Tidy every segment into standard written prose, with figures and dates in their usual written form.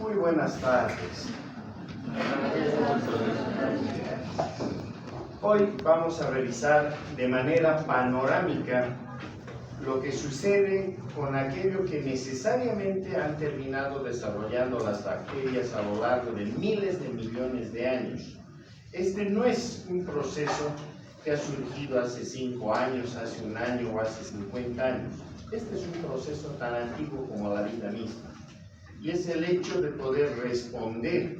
Muy buenas tardes. Hoy vamos a revisar de manera panorámica lo que sucede con aquello que necesariamente han terminado desarrollando las bacterias a lo largo de miles de millones de años. Este no es un proceso que ha surgido hace 5 años, hace 1 año o hace 50 años. Este es un proceso tan antiguo como la vida misma. Y es el hecho de poder responder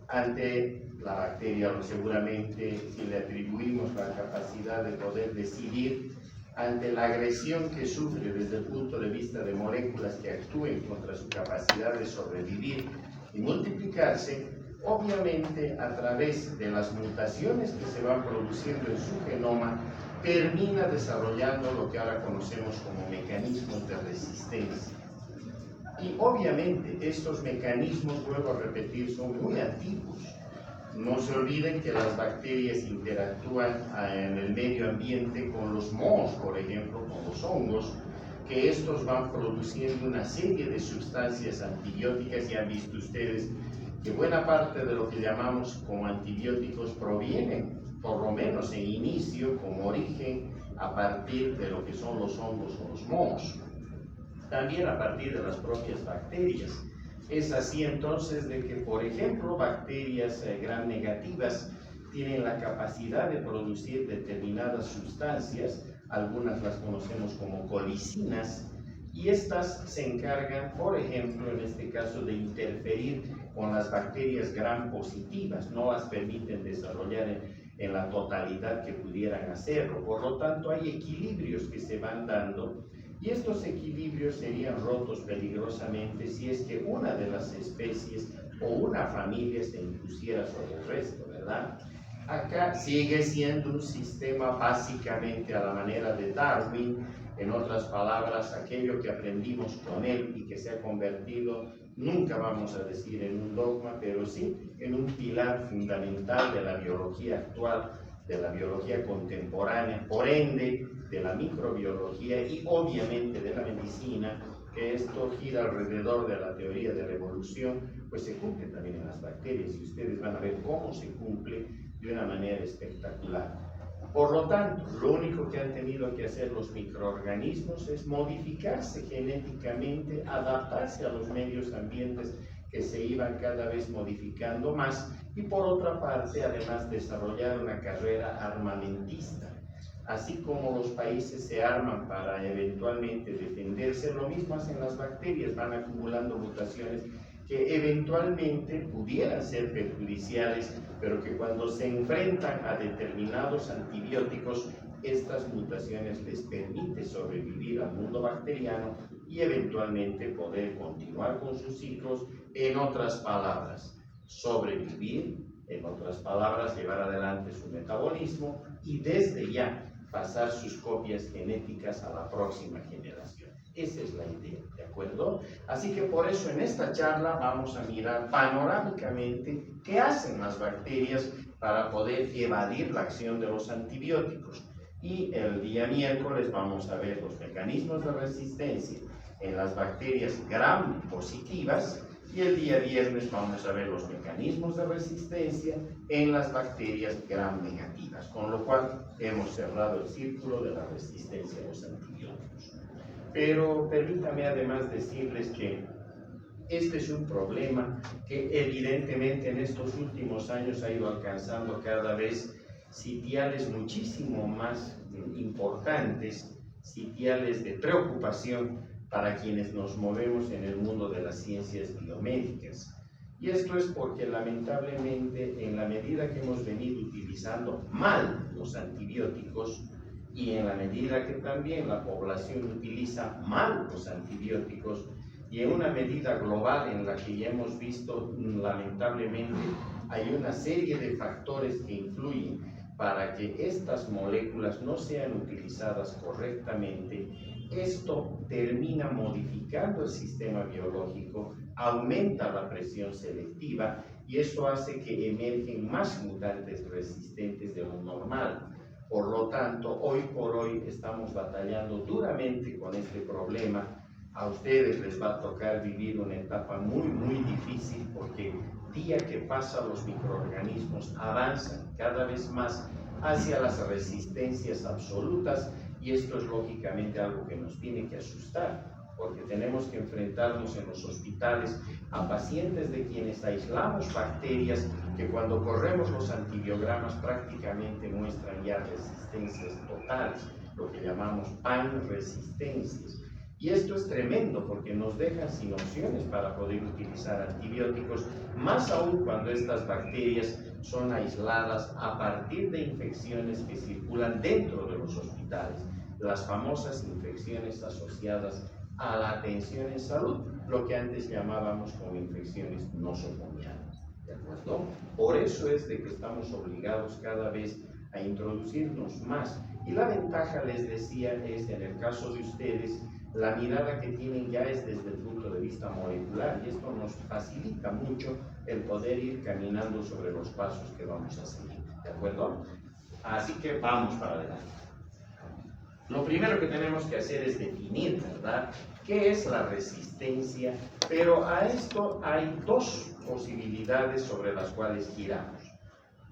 ante la bacteria, o seguramente si le atribuimos la capacidad de poder decidir ante la agresión que sufre desde el punto de vista de moléculas que actúen contra su capacidad de sobrevivir y multiplicarse, obviamente a través de las mutaciones que se van produciendo en su genoma, termina desarrollando lo que ahora conocemos como mecanismos de resistencia. Y obviamente estos mecanismos, vuelvo a repetir, son muy antiguos. No se olviden que las bacterias interactúan en el medio ambiente con los mohos, por ejemplo, con los hongos, que estos van produciendo una serie de sustancias antibióticas. Y han visto ustedes que buena parte de lo que llamamos como antibióticos provienen, por lo menos en inicio, como origen, a partir de lo que son los hongos o los mohos. También a partir de las propias bacterias. Es así entonces de que, por ejemplo, bacterias gram negativas tienen la capacidad de producir determinadas sustancias, algunas las conocemos como colicinas, y estas se encargan, por ejemplo, en este caso, de interferir con las bacterias gram positivas, no las permiten desarrollar en la totalidad que pudieran hacerlo. Por lo tanto, hay equilibrios que se van dando. Y estos equilibrios serían rotos peligrosamente si es que una de las especies o una familia se impusiera sobre el resto, ¿verdad? Acá sigue siendo un sistema básicamente a la manera de Darwin, en otras palabras, aquello que aprendimos con él y que se ha convertido, nunca vamos a decir en un dogma, pero sí en un pilar fundamental de la biología actual, de la biología contemporánea, por ende, de la microbiología y obviamente de la medicina, que esto gira alrededor de la teoría de la evolución, pues se cumple también en las bacterias y ustedes van a ver cómo se cumple de una manera espectacular. Por lo tanto, lo único que han tenido que hacer los microorganismos es modificarse genéticamente, adaptarse a los medios ambientes que se iban cada vez modificando más y por otra parte, además, desarrollar una carrera armamentista. Así como los países se arman para eventualmente defenderse, lo mismo hacen las bacterias, van acumulando mutaciones que eventualmente pudieran ser perjudiciales, pero que cuando se enfrentan a determinados antibióticos, estas mutaciones les permiten sobrevivir al mundo bacteriano y eventualmente poder continuar con sus ciclos. En otras palabras, sobrevivir, en otras palabras, llevar adelante su metabolismo y desde ya pasar sus copias genéticas a la próxima generación. Esa es la idea, ¿de acuerdo? Así que por eso en esta charla vamos a mirar panorámicamente qué hacen las bacterias para poder evadir la acción de los antibióticos. Y el día miércoles vamos a ver los mecanismos de resistencia en las bacterias gram positivas y el día viernes vamos a ver los mecanismos de resistencia en las bacterias gram negativas, con lo cual hemos cerrado el círculo de la resistencia a los antibióticos. Pero permítame además decirles que este es un problema que evidentemente en estos últimos años ha ido alcanzando cada vez sitiales muchísimo más importantes, sitiales de preocupación para quienes nos movemos en el mundo de las ciencias biomédicas. Y esto es porque lamentablemente en la medida que hemos venido utilizando mal los antibióticos y en la medida que también la población utiliza mal los antibióticos y en una medida global en la que ya hemos visto lamentablemente hay una serie de factores que influyen para que estas moléculas no sean utilizadas correctamente, esto termina modificando el sistema biológico, aumenta la presión selectiva y eso hace que emergen más mutantes resistentes de lo normal. Por lo tanto, hoy por hoy estamos batallando duramente con este problema A ustedes les va a tocar vivir una etapa muy, muy difícil porque día que pasa los microorganismos avanzan cada vez más hacia las resistencias absolutas y esto es lógicamente algo que nos tiene que asustar porque tenemos que enfrentarnos en los hospitales a pacientes de quienes aislamos bacterias que cuando corremos los antibiogramas prácticamente muestran ya resistencias totales, lo que llamamos panresistencias. Y esto es tremendo porque nos dejan sin opciones para poder utilizar antibióticos, más aún cuando estas bacterias son aisladas a partir de infecciones que circulan dentro de los hospitales, las famosas infecciones asociadas a la atención en salud, lo que antes llamábamos como infecciones nosocomiales, ¿de acuerdo? Por eso es de que estamos obligados cada vez a introducirnos más. Y la ventaja, les decía, es en el caso de ustedes, la mirada que tienen ya es desde el punto de vista molecular y esto nos facilita mucho el poder ir caminando sobre los pasos que vamos a seguir, ¿de acuerdo? Así que vamos para adelante. Lo primero que tenemos que hacer es definir, ¿verdad?, qué es la resistencia, pero a esto hay dos posibilidades sobre las cuales giramos.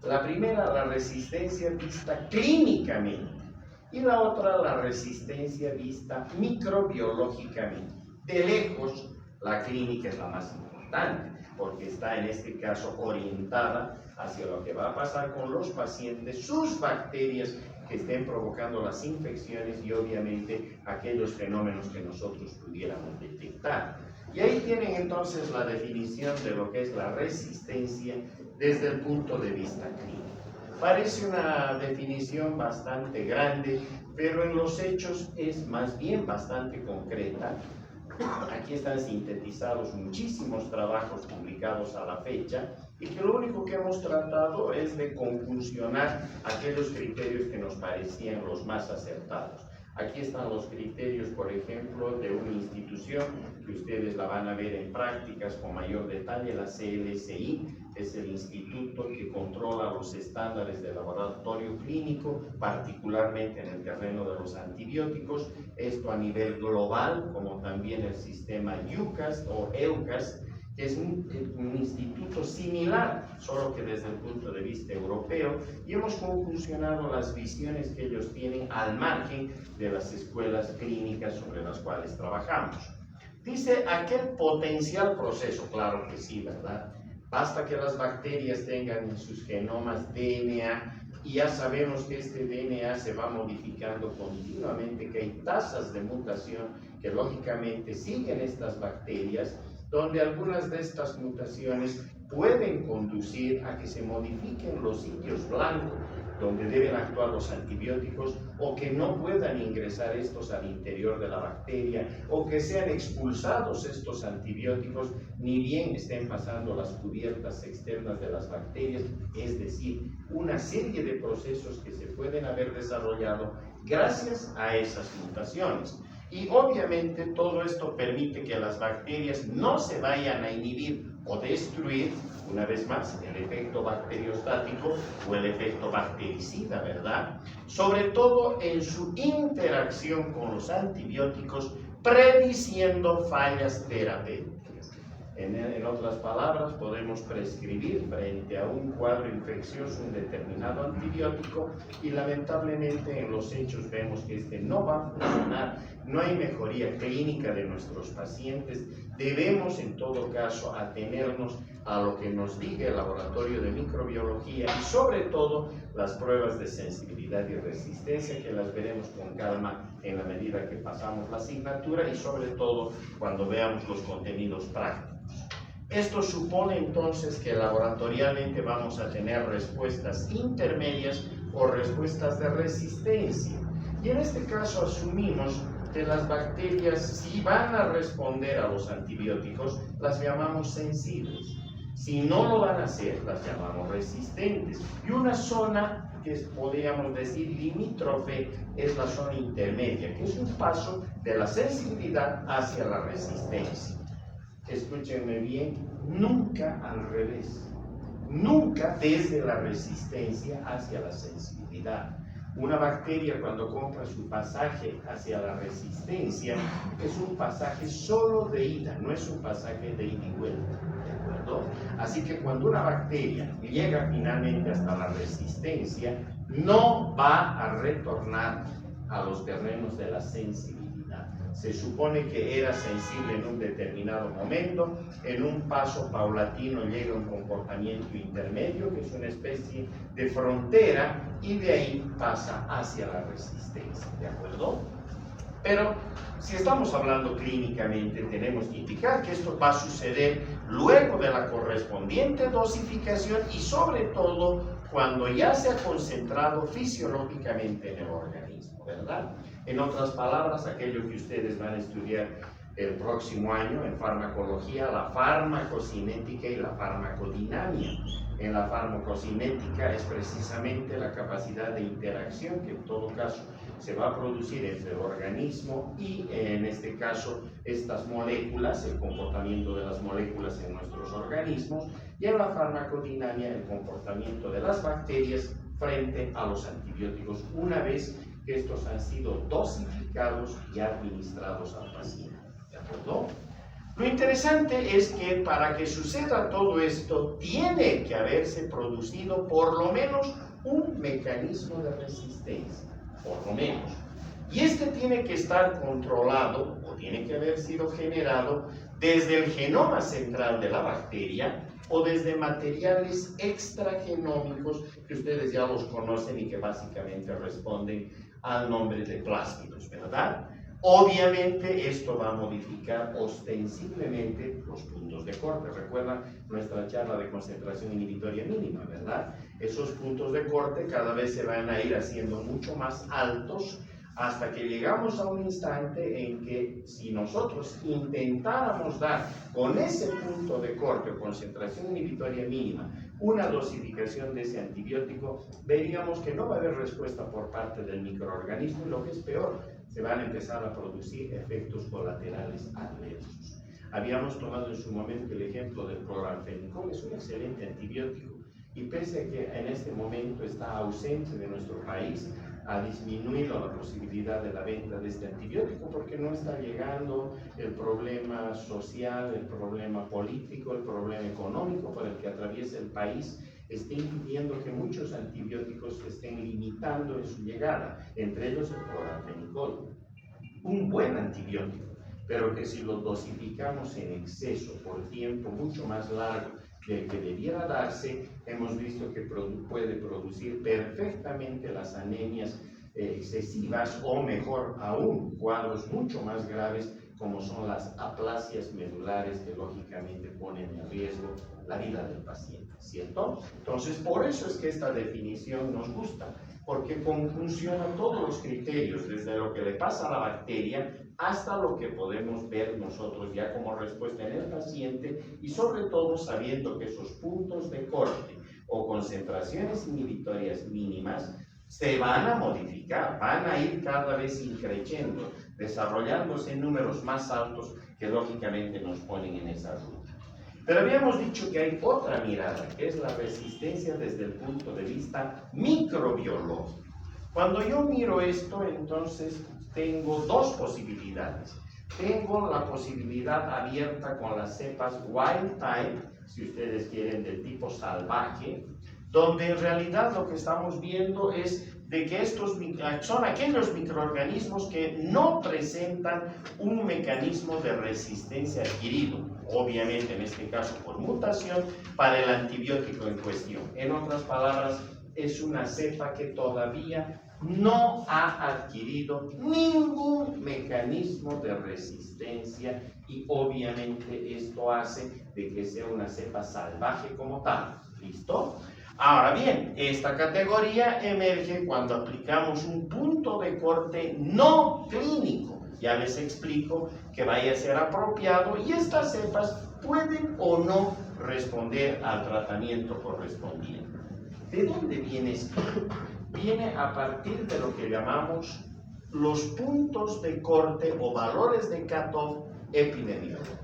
La primera, la resistencia vista clínicamente, y la otra, la resistencia vista microbiológicamente. De lejos, la clínica es la más importante, porque está en este caso orientada hacia lo que va a pasar con los pacientes, sus bacterias que estén provocando las infecciones y obviamente aquellos fenómenos que nosotros pudiéramos detectar. Y ahí tienen entonces la definición de lo que es la resistencia desde el punto de vista clínico. Parece una definición bastante grande, pero en los hechos es más bien bastante concreta. Aquí están sintetizados muchísimos trabajos publicados a la fecha y que lo único que hemos tratado es de conjuncionar aquellos criterios que nos parecían los más acertados. Aquí están los criterios, por ejemplo, de una institución que ustedes la van a ver en prácticas con mayor detalle, la CLSI, es el instituto que controla los estándares de laboratorio clínico, particularmente en el terreno de los antibióticos, esto a nivel global, como también el sistema EUCAS o EUCAS, que es un instituto similar, solo que desde el punto de vista europeo, y hemos conjuncionado las visiones que ellos tienen al margen de las escuelas clínicas sobre las cuales trabajamos. Dice aquel potencial proceso, claro que sí, ¿verdad? Basta que las bacterias tengan en sus genomas DNA y ya sabemos que este DNA se va modificando continuamente, que hay tasas de mutación que lógicamente siguen estas bacterias, donde algunas de estas mutaciones pueden conducir a que se modifiquen los sitios blancos donde deben actuar los antibióticos o que no puedan ingresar estos al interior de la bacteria o que sean expulsados estos antibióticos ni bien estén pasando las cubiertas externas de las bacterias, es decir, una serie de procesos que se pueden haber desarrollado gracias a esas mutaciones. Y obviamente todo esto permite que las bacterias no se vayan a inhibir o destruir, una vez más, el efecto bacteriostático o el efecto bactericida, ¿verdad? Sobre todo en su interacción con los antibióticos, prediciendo fallas terapéuticas. En otras palabras, podemos prescribir frente a un cuadro infeccioso un determinado antibiótico y lamentablemente en los hechos vemos que este no va a funcionar, no hay mejoría clínica de nuestros pacientes. Debemos en todo caso atenernos a lo que nos diga el laboratorio de microbiología y sobre todo las pruebas de sensibilidad y resistencia, que las veremos con calma en la medida que pasamos la asignatura y sobre todo cuando veamos los contenidos prácticos. Esto supone entonces que laboratorialmente vamos a tener respuestas intermedias o respuestas de resistencia. Y en este caso asumimos que las bacterias, si van a responder a los antibióticos, las llamamos sensibles. Si no lo van a hacer, las llamamos resistentes. Y una zona que podríamos decir limítrofe es la zona intermedia, que es un paso de la sensibilidad hacia la resistencia. Escúchenme bien, nunca al revés, nunca desde la resistencia hacia la sensibilidad. Una bacteria, cuando compra su pasaje hacia la resistencia, es un pasaje solo de ida, no es un pasaje de ida y vuelta, ¿de acuerdo? Así que cuando una bacteria llega finalmente hasta la resistencia, no va a retornar a los terrenos de la sensibilidad. Se supone que era sensible en un determinado momento, en un paso paulatino llega a un comportamiento intermedio, que es una especie de frontera, y de ahí pasa hacia la resistencia, ¿de acuerdo? Pero si estamos hablando clínicamente, tenemos que indicar que esto va a suceder luego de la correspondiente dosificación y sobre todo cuando ya se ha concentrado fisiológicamente en el organismo, ¿verdad? En otras palabras, aquello que ustedes van a estudiar el próximo año en farmacología, la farmacocinética y la farmacodinamia. En la farmacocinética es precisamente la capacidad de interacción que en todo caso se va a producir entre el organismo y en este caso estas moléculas, el comportamiento de las moléculas en nuestros organismos, y en la farmacodinamia el comportamiento de las bacterias frente a los antibióticos una vez que estos han sido dosificados y administrados al paciente, ¿de acuerdo? Lo interesante es que para que suceda todo esto tiene que haberse producido por lo menos un mecanismo de resistencia, por lo menos. Y este tiene que estar controlado o tiene que haber sido generado desde el genoma central de la bacteria o desde materiales extragenómicos que ustedes ya los conocen y que básicamente responden al nombre de plásmidos, ¿verdad? Obviamente esto va a modificar ostensiblemente los puntos de corte. Recuerdan nuestra charla de concentración inhibitoria mínima, ¿verdad? Esos puntos de corte cada vez se van a ir haciendo mucho más altos hasta que llegamos a un instante en que si nosotros intentáramos dar con ese punto de corte o concentración inhibitoria mínima una dosificación de ese antibiótico, veríamos que no va a haber respuesta por parte del microorganismo y lo que es peor, se van a empezar a producir efectos colaterales adversos. Habíamos tomado en su momento el ejemplo del cloranfenicol, es un excelente antibiótico y pese a que en este momento está ausente de nuestro país, ha disminuido la posibilidad de la venta de este antibiótico porque no está llegando el problema social, el problema político, el problema económico por el que atraviesa el país, está impidiendo que muchos antibióticos se estén limitando en su llegada, entre ellos el cloranfenicol. Un buen antibiótico, pero que si lo dosificamos en exceso por tiempo mucho más largo del que debiera darse, hemos visto que puede producir perfectamente las anemias excesivas o mejor aún, cuadros mucho más graves como son las aplasias medulares que lógicamente ponen en riesgo la vida del paciente, ¿cierto? Entonces, por eso es que esta definición nos gusta, porque funciona todos los criterios, desde lo que le pasa a la bacteria hasta lo que podemos ver nosotros ya como respuesta en el paciente y sobre todo sabiendo que esos puntos de corte o concentraciones inhibitorias mínimas se van a modificar, van a ir cada vez increciendo, desarrollándose en números más altos que lógicamente nos ponen en esa ruta. Pero habíamos dicho que hay otra mirada, que es la resistencia desde el punto de vista microbiológico. Cuando yo miro esto, entonces tengo dos posibilidades. Tengo la posibilidad abierta con las cepas wild type, si ustedes quieren, del tipo salvaje, donde en realidad lo que estamos viendo es de que estos son aquellos microorganismos que no presentan un mecanismo de resistencia adquirido, obviamente en este caso por mutación, para el antibiótico en cuestión. En otras palabras, es una cepa que todavía no ha adquirido ningún mecanismo de resistencia y obviamente esto hace de que sea una cepa salvaje como tal. ¿Listo? Ahora bien, esta categoría emerge cuando aplicamos un punto de corte no clínico. Ya les explico que vaya a ser apropiado y estas cepas pueden o no responder al tratamiento correspondiente. ¿De dónde viene esto? Viene a partir de lo que llamamos los puntos de corte o valores de cutoff epidemiológicos.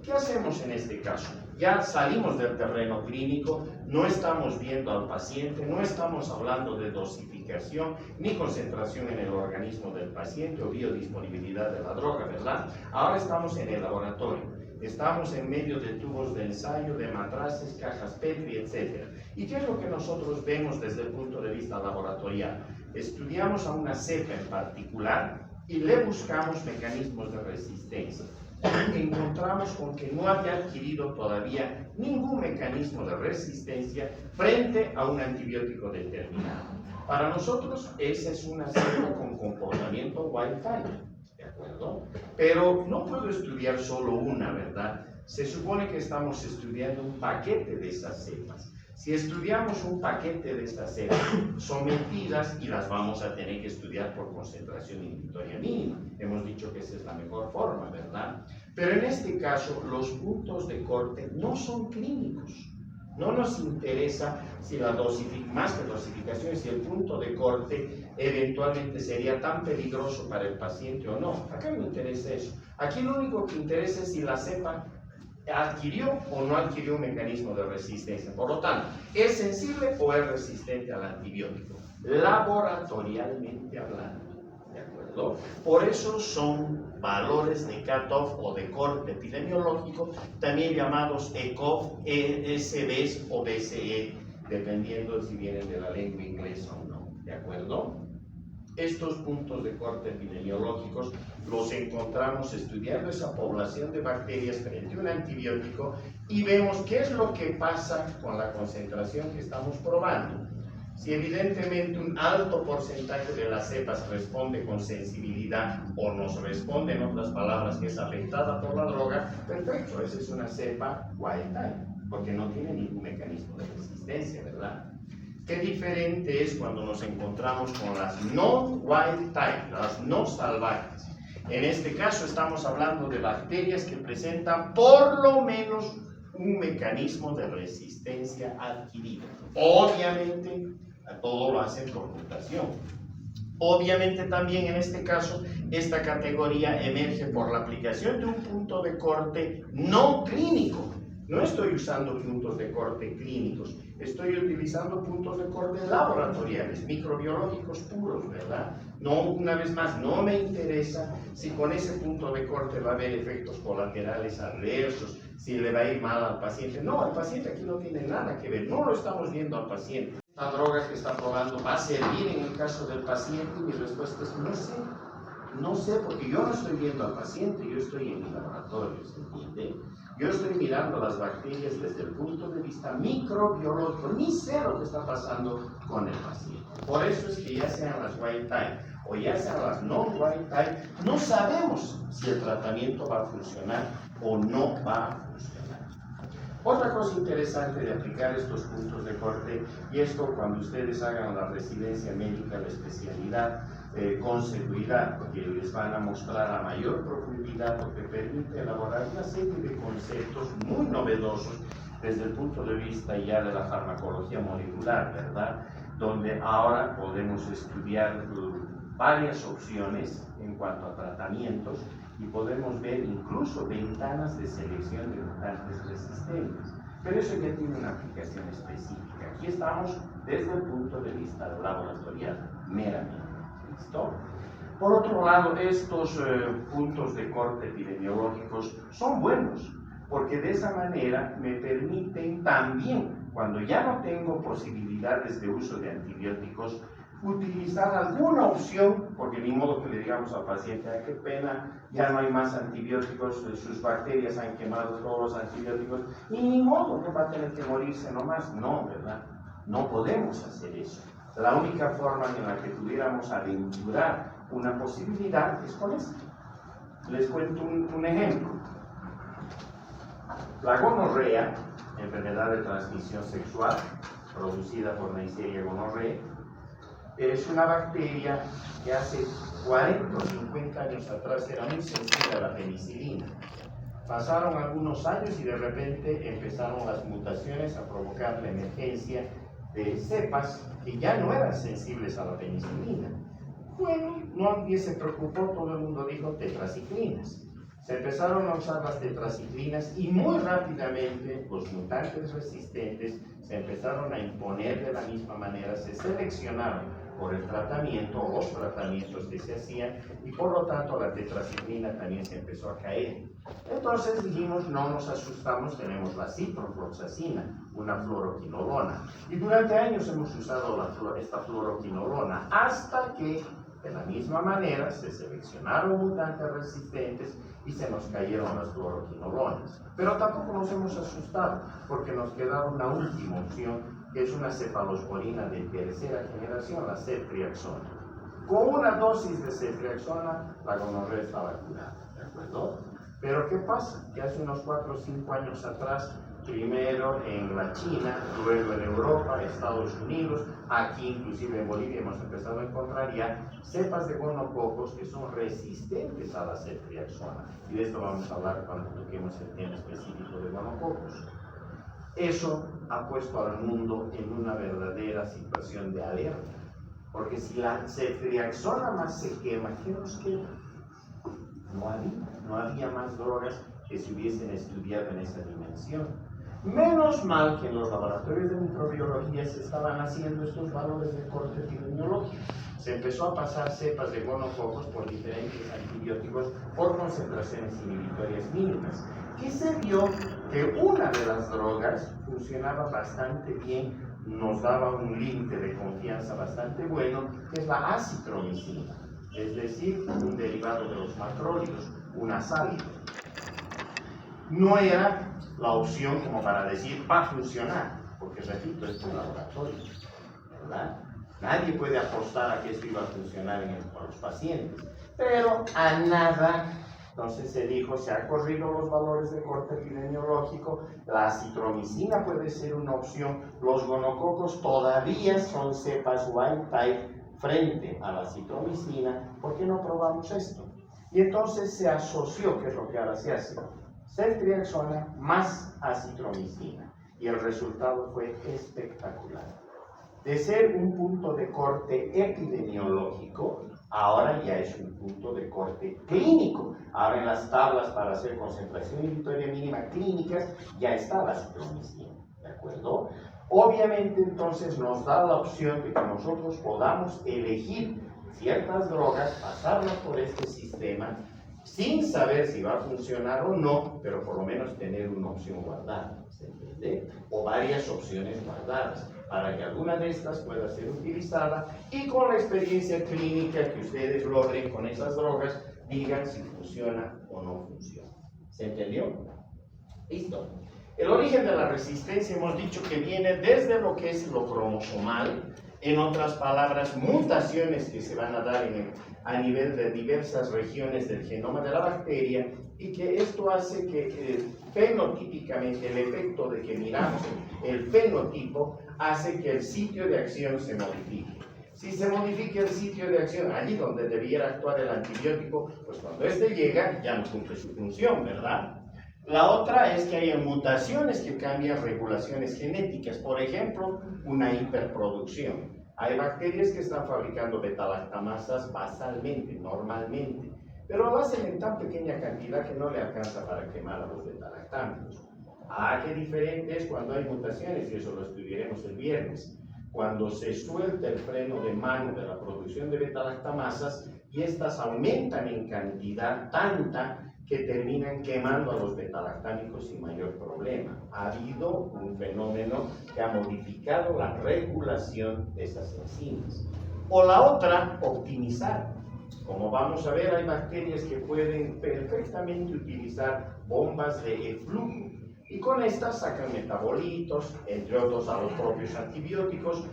¿Qué hacemos en este caso? Ya salimos del terreno clínico, no estamos viendo al paciente, no estamos hablando de dosificación dosificación, ni concentración en el organismo del paciente o biodisponibilidad de la droga, ¿verdad? Ahora estamos en el laboratorio. Estamos en medio de tubos de ensayo, de matraces, cajas Petri, etc. ¿Y qué es lo que nosotros vemos desde el punto de vista laboratorial? Estudiamos a una cepa en particular y le buscamos mecanismos de resistencia. Encontramos con que no había adquirido todavía ningún mecanismo de resistencia frente a un antibiótico determinado. Para nosotros, esa es una cepa con comportamiento wild type. ¿De acuerdo? Pero no puedo estudiar solo una, ¿verdad? Se supone que estamos estudiando un paquete de esas cepas. Si estudiamos un paquete de estas cepas sometidas, y las vamos a tener que estudiar por concentración inhibitoria mínima, hemos dicho que esa es la mejor forma, ¿verdad? Pero en este caso, los puntos de corte no son clínicos. No nos interesa si la más que dosificación, si el punto de corte eventualmente sería tan peligroso para el paciente o no. Acá no interesa eso. Aquí lo único que interesa es si la cepa adquirió o no adquirió un mecanismo de resistencia. Por lo tanto, ¿es sensible o es resistente al antibiótico? Laboratorialmente hablando. ¿De acuerdo? Por eso son valores de cutoff o de corte epidemiológico, también llamados ECOF, ESBs o BCE, dependiendo si vienen de la lengua inglesa o no. ¿De acuerdo? Estos puntos de corte epidemiológicos los encontramos estudiando esa población de bacterias frente a un antibiótico y vemos qué es lo que pasa con la concentración que estamos probando. Si evidentemente un alto porcentaje de las cepas responde con sensibilidad o nos responde, en otras palabras, que es afectada por la droga, perfecto, esa es una cepa wild type, porque no tiene ningún mecanismo de resistencia, ¿verdad? Qué diferente es cuando nos encontramos con las non-wild type, las no salvajes. En este caso estamos hablando de bacterias que presentan por lo menos un mecanismo de resistencia adquirido. Obviamente, todo lo hacen por mutación. Obviamente también en este caso, esta categoría emerge por la aplicación de un punto de corte no clínico. No estoy usando puntos de corte clínicos, estoy utilizando puntos de corte laboratoriales, microbiológicos puros, ¿verdad? No, una vez más, no me interesa si con ese punto de corte va a haber efectos colaterales adversos, si le va a ir mal al paciente. No, el paciente aquí no tiene nada que ver, no lo estamos viendo al paciente. La droga que está probando va a servir en el caso del paciente y mi respuesta es no sé. No sé, porque yo no estoy viendo al paciente, yo estoy en mi laboratorio, ¿se entiende? Yo estoy mirando las bacterias desde el punto de vista microbiológico, ni sé lo que está pasando con el paciente. Por eso es que ya sean las wild type o ya sean las non-wild type, no sabemos si el tratamiento va a funcionar o no va a funcionar. Otra cosa interesante de aplicar estos puntos de corte, y esto cuando ustedes hagan la residencia médica, la especialidad, con seguridad, porque les van a mostrar a mayor profundidad lo que permite elaborar una serie de conceptos muy novedosos desde el punto de vista ya de la farmacología molecular, ¿verdad? Donde ahora podemos estudiar varias opciones en cuanto a tratamientos y podemos ver incluso ventanas de selección de mutantes resistentes. Pero eso ya tiene una aplicación específica. Aquí estamos desde el punto de vista laboratorial, meramente. ¿Listo? Por otro lado, estos puntos de corte epidemiológicos son buenos, porque de esa manera me permiten también, cuando ya no tengo posibilidades de uso de antibióticos, utilizar alguna opción, porque ni modo que le digamos al paciente, qué pena, ya no hay más antibióticos, sus bacterias han quemado todos los antibióticos, y ni modo que va a tener que morirse nomás. No, ¿verdad? No podemos hacer eso. La única forma en la que pudiéramos aventurar una posibilidad es con esto. Les cuento un ejemplo. La gonorrea, enfermedad de transmisión sexual, producida por Neisseria gonorrhoeae, es una bacteria que hace 40 o 50 años atrás era muy sensible a la penicilina. Pasaron algunos años y de repente empezaron las mutaciones a provocar la emergencia de cepas que ya no eran sensibles a la penicilina. Bueno, nadie se preocupó, todo el mundo dijo tetraciclinas. Se empezaron a usar las tetraciclinas y muy rápidamente los mutantes resistentes se empezaron a imponer de la misma manera, se seleccionaron por el tratamiento o los tratamientos que se hacían, y por lo tanto la tetraciclina también se empezó a caer. Entonces dijimos, no nos asustamos, tenemos la ciprofloxacina, una fluoroquinolona, y durante años hemos usado esta fluoroquinolona hasta que de la misma manera se seleccionaron mutantes resistentes y se nos cayeron las fluoroquinolonas. Pero tampoco nos hemos asustado porque nos quedaba una última opción, que es una cefalosporina de tercera generación, la ceftriaxona. Con una dosis de ceftriaxona, la gonorrea estaba curada, ¿de acuerdo? Pero ¿qué pasa? Que hace unos 4 o 5 años atrás, primero en la China, luego en Europa, Estados Unidos, aquí inclusive en Bolivia hemos empezado a encontrar ya cepas de gonococos que son resistentes a la ceftriaxona. Y de esto vamos a hablar cuando toquemos el tema específico de gonococos. Eso ha puesto al mundo en una verdadera situación de alerta. Porque si la ceftriaxona más se quema, ¿qué nos queda? No había más drogas que se hubiesen estudiado en esa dimensión. Menos mal que en los laboratorios de microbiología se estaban haciendo estos valores de corte epidemiológico. Se empezó a pasar cepas de gonococos por diferentes antibióticos por concentraciones inhibitorias mínimas. Y se vio que una de las drogas funcionaba bastante bien, nos daba un límite de confianza bastante bueno, que es la acitromicina, es decir, un derivado de los macrólidos, una sal. No era la opción como para decir va a funcionar, porque repito, esto es un laboratorio, ¿verdad? Nadie puede apostar a que esto iba a funcionar con los pacientes, pero a nada. Entonces se dijo, se han corrido los valores de corte epidemiológico, la acitromicina puede ser una opción, los gonococos todavía son cepas wild type frente a la acitromicina, ¿por qué no probamos esto? Y entonces se asoció, que es lo que ahora se hace, ceftriaxona más acitromicina, y el resultado fue espectacular. De ser un punto de corte epidemiológico, ahora ya es un punto de corte clínico. Ahora en las tablas para hacer concentración inhibitoria mínima clínicas ya está la acitromicina, ¿de acuerdo? Obviamente entonces nos da la opción de que nosotros podamos elegir ciertas drogas, pasarlas por este sistema, sin saber si va a funcionar o no, pero por lo menos tener una opción guardada, ¿se entiende? O varias opciones guardadas, para que alguna de estas pueda ser utilizada y con la experiencia clínica que ustedes logren con esas drogas, digan si funciona o no funciona. ¿Se entendió? Listo. El origen de la resistencia hemos dicho que viene desde lo que es lo cromosomal, en otras palabras, mutaciones que se van a dar a nivel de diversas regiones del genoma de la bacteria, y que esto hace que fenotípicamente el efecto de que miramos el fenotipo hace que el sitio de acción se modifique. Si se modifica el sitio de acción, allí donde debiera actuar el antibiótico, pues cuando este llega ya no cumple su función, ¿verdad? La otra es que haya mutaciones que cambian regulaciones genéticas, por ejemplo, una hiperproducción. Hay bacterias que están fabricando beta-lactamasas basalmente, normalmente, pero lo hacen en tan pequeña cantidad que no le alcanza para quemar a los beta-lactámicos. Qué diferente es cuando hay mutaciones, y eso lo estudiaremos el viernes. Cuando se suelta el freno de mano de la producción de beta-lactamasas y estas aumentan en cantidad tanta que terminan quemando a los beta-lactámicos sin mayor problema. Ha habido un fenómeno que ha modificado la regulación de esas enzimas. O la otra, optimizar. Como vamos a ver, hay bacterias que pueden perfectamente utilizar bombas de eflujo y con estas sacan metabolitos, entre otros a los propios antibióticos.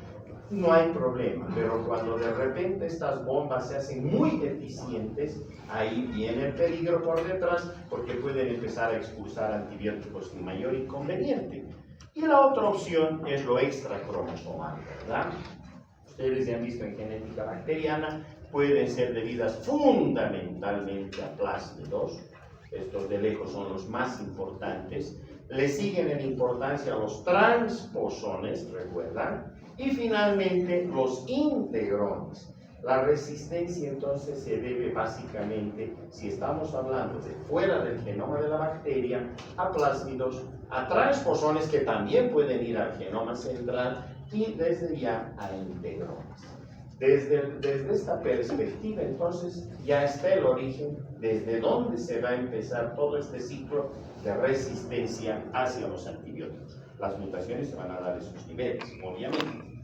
No hay problema, pero cuando de repente estas bombas se hacen muy eficientes, ahí viene el peligro por detrás, porque pueden empezar a expulsar antibióticos sin mayor inconveniente. Y la otra opción es lo extracromosomal, ¿verdad? Ustedes ya han visto en genética bacteriana, pueden ser debidas fundamentalmente a plásmidos. Estos de lejos son los más importantes. Le siguen en importancia los transposones, ¿recuerdan? Y finalmente los integrones. La resistencia entonces se debe básicamente, si estamos hablando de fuera del genoma de la bacteria, a plásmidos, a transposones que también pueden ir al genoma central y desde ya a integrones. Desde esta perspectiva, entonces, ya está el origen desde dónde se va a empezar todo este ciclo de resistencia hacia los antibióticos. Las mutaciones se van a dar en sus niveles, obviamente.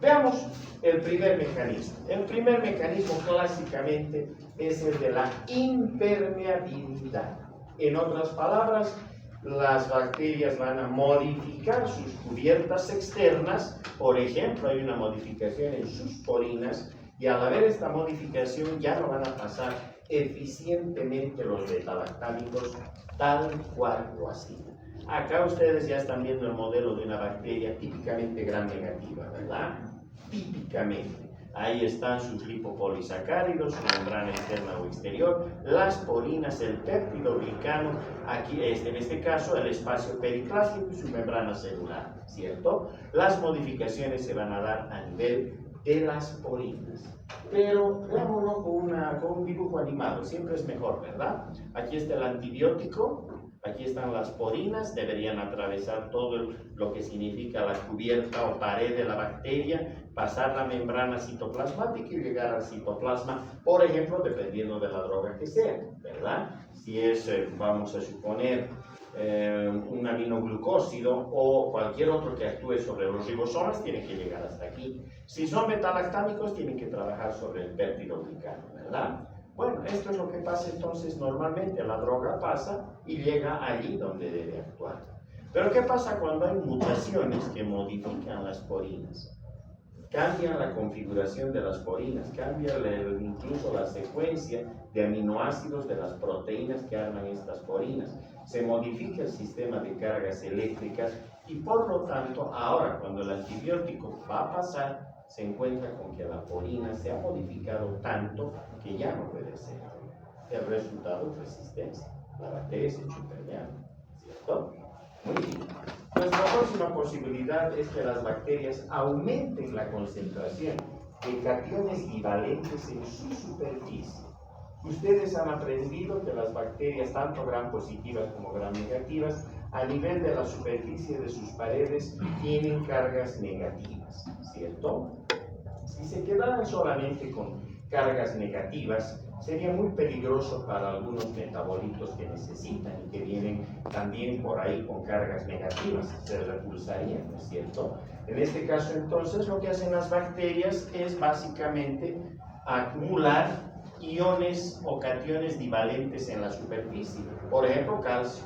Veamos el primer mecanismo. El primer mecanismo clásicamente es el de la impermeabilidad. En otras palabras, las bacterias van a modificar sus cubiertas externas. Por ejemplo, hay una modificación en sus porinas y al haber esta modificación ya no van a pasar eficientemente los betalactámicos tal cual lo hacían. Acá ustedes ya están viendo el modelo de una bacteria típicamente gram negativa, ¿verdad? Típicamente. Ahí están sus lipopolisacáridos, su membrana interna o exterior, las porinas, el péptido glicano, aquí en este caso el espacio periclástico y su membrana celular, ¿cierto? Las modificaciones se van a dar a nivel de las porinas. Pero veámoslo con un dibujo animado, siempre es mejor, ¿verdad? Aquí está el antibiótico. Aquí están las porinas, deberían atravesar todo lo que significa la cubierta o pared de la bacteria, pasar la membrana citoplasmática y llegar al citoplasma, por ejemplo, dependiendo de la droga que sea, ¿verdad? Si es, vamos a suponer, un aminoglucósido o cualquier otro que actúe sobre los ribosomas, tiene que llegar hasta aquí. Si son betalactámicos, tienen que trabajar sobre el péptido glicano, ¿verdad? Bueno, esto es lo que pasa entonces normalmente, la droga pasa y llega allí donde debe actuar. Pero ¿qué pasa cuando hay mutaciones que modifican las porinas? Cambian la configuración de las porinas, cambian incluso la secuencia de aminoácidos de las proteínas que arman estas porinas. Se modifica el sistema de cargas eléctricas y por lo tanto ahora cuando el antibiótico va a pasar, se encuentra con que la porina se ha modificado tanto que ya no puede ser. El resultado es resistencia. La bacteria se echa impermeable, ¿cierto? Muy bien. Nuestra próxima posibilidad es que las bacterias aumenten la concentración de cationes bivalentes en su superficie. Ustedes han aprendido que las bacterias, tanto gram positivas como gram negativas, a nivel de la superficie de sus paredes tienen cargas negativas, ¿cierto? Si se quedaran solamente con cargas negativas, sería muy peligroso para algunos metabolitos que necesitan y que vienen también por ahí con cargas negativas, se repulsarían, ¿no es cierto? En este caso, entonces, lo que hacen las bacterias es básicamente acumular iones o cationes divalentes en la superficie, por ejemplo, calcio.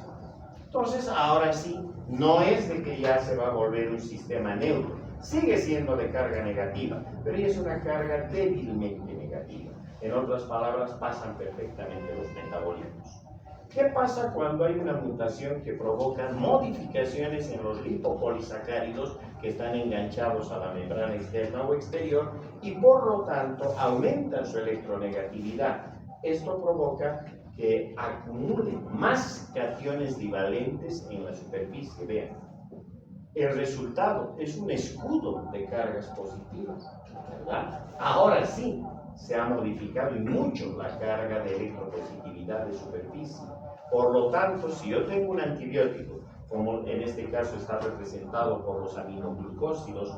Entonces, ahora sí, no es de que ya se va a volver un sistema neutro, sigue siendo de carga negativa, pero ya es una carga débilmente negativa. En otras palabras, pasan perfectamente los metabolitos. ¿Qué pasa cuando hay una mutación que provoca modificaciones en los lipopolisacáridos que están enganchados a la membrana externa o exterior y por lo tanto aumentan su electronegatividad? Esto provoca que acumulen más cationes divalentes en la superficie. Vean, el resultado es un escudo de cargas positivas, ¿verdad? Ahora sí, se ha modificado y mucho la carga de electropositividad de superficie. Por lo tanto, si yo tengo un antibiótico, como en este caso está representado por los aminoglucósidos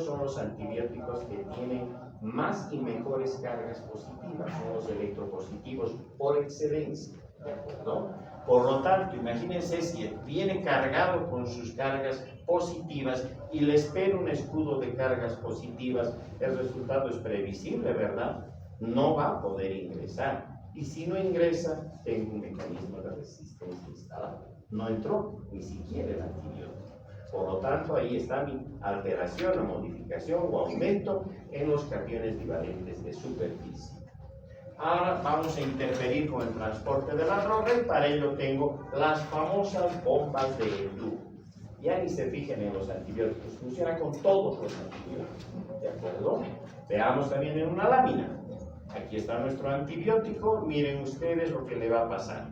son los antibióticos que tienen más y mejores cargas positivas, son los electropositivos por excelencia, ¿de acuerdo? Por lo tanto, imagínense si viene cargado con sus cargas positivas y le espera un escudo de cargas positivas, el resultado es previsible, ¿verdad? No va a poder ingresar. Y si no ingresa, tengo un mecanismo de resistencia instalado. No entró ni siquiera el antibiótico. Por lo tanto, ahí está mi alteración o modificación o aumento en los cationes divalentes de superficie. Ahora vamos a interferir con el transporte de la droga y para ello tengo las famosas bombas de Eldur. Ya ni se fijen en los antibióticos, funciona con todos los antibióticos, ¿de acuerdo? Veamos también en una lámina. Aquí está nuestro antibiótico, miren ustedes lo que le va a pasar.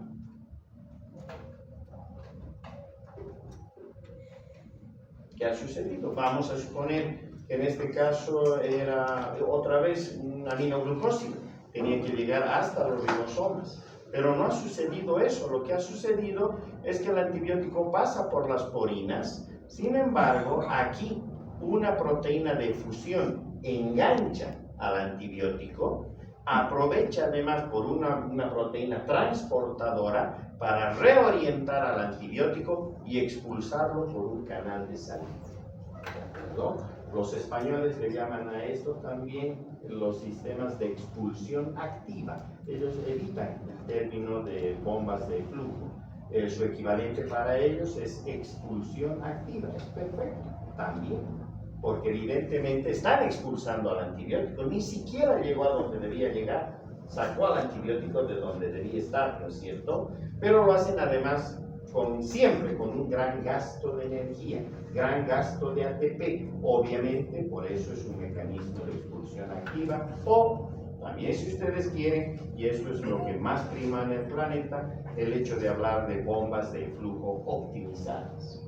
¿Qué ha sucedido? Vamos a suponer que en este caso era otra vez un aminoglucósido, tenía que llegar hasta los ribosomas, pero no ha sucedido eso. Lo que ha sucedido es que el antibiótico pasa por las porinas, sin embargo, aquí una proteína de fusión engancha al antibiótico, aprovecha además por una proteína transportadora para reorientar al antibiótico y expulsarlo por un canal de salida. ¿No? Los españoles le llaman a esto también los sistemas de expulsión activa. Ellos evitan el término de bombas de flujo. Su equivalente para ellos es expulsión activa. Es perfecto también, porque evidentemente están expulsando al antibiótico. Ni siquiera llegó a donde debía llegar. Sacó al antibiótico de donde debía estar, ¿no es cierto? Pero lo hacen además siempre con un gran gasto de energía, gran gasto de ATP. Obviamente, por eso es un mecanismo de expulsión activa, o también, si ustedes quieren, y eso es lo que más prima en el planeta, el hecho de hablar de bombas de flujo optimizadas.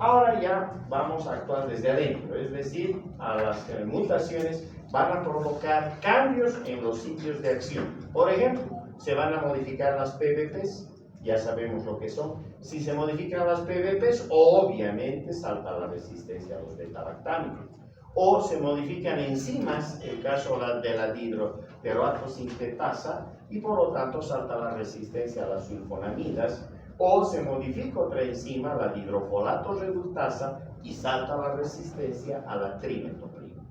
Ahora ya vamos a actuar desde adentro, es decir, a las mutaciones van a provocar cambios en los sitios de acción. Por ejemplo, se van a modificar las PBPs, ya sabemos lo que son. Si se modifican las PBPs, obviamente salta la resistencia a los beta-lactámicos. O se modifican enzimas, el caso de la dihidroteroatosintetasa, y por lo tanto salta la resistencia a las sulfonamidas. O se modifica otra enzima, la dihidrofolato reductasa, y salta la resistencia a la trimetoprina.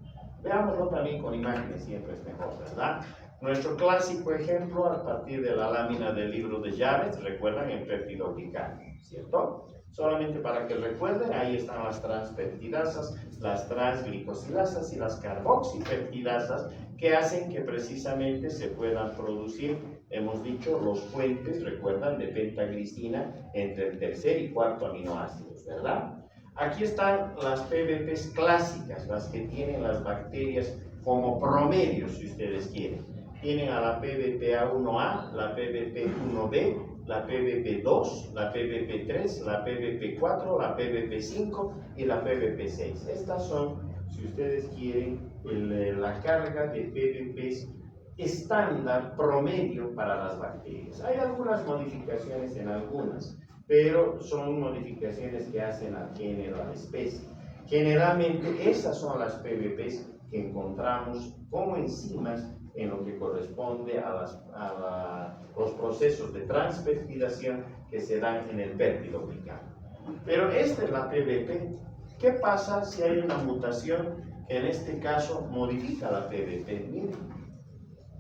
Veámoslo también con imágenes, siempre es mejor, ¿verdad? Nuestro clásico ejemplo a partir de la lámina del libro de llaves, recuerdan el péptido glicano, ¿cierto? Solamente para que recuerden, ahí están las transpeptidasas, las transglicosidasas y las carboxipeptidasas que hacen que precisamente se puedan producir, hemos dicho, los puentes, recuerdan, de pentaglicina entre el tercer y cuarto aminoácidos, ¿verdad? Aquí están las PBPs clásicas, las que tienen las bacterias como promedio, si ustedes quieren. Tienen a la PBPA1A, la PBP1B, la PBP2, la PBP3, la PBP4, la PBP5 y la PBP6. Estas son, si ustedes quieren, la carga de PBPs estándar promedio para las bacterias. Hay algunas modificaciones en algunas, pero son modificaciones que hacen al género, a la especie. Generalmente esas son las PBPs que encontramos como enzimas en lo que corresponde a los procesos de transpeptidación que se dan en el péptido glicano. Pero esta es la PBP. ¿Qué pasa si hay una mutación que en este caso modifica la PBP? Miren,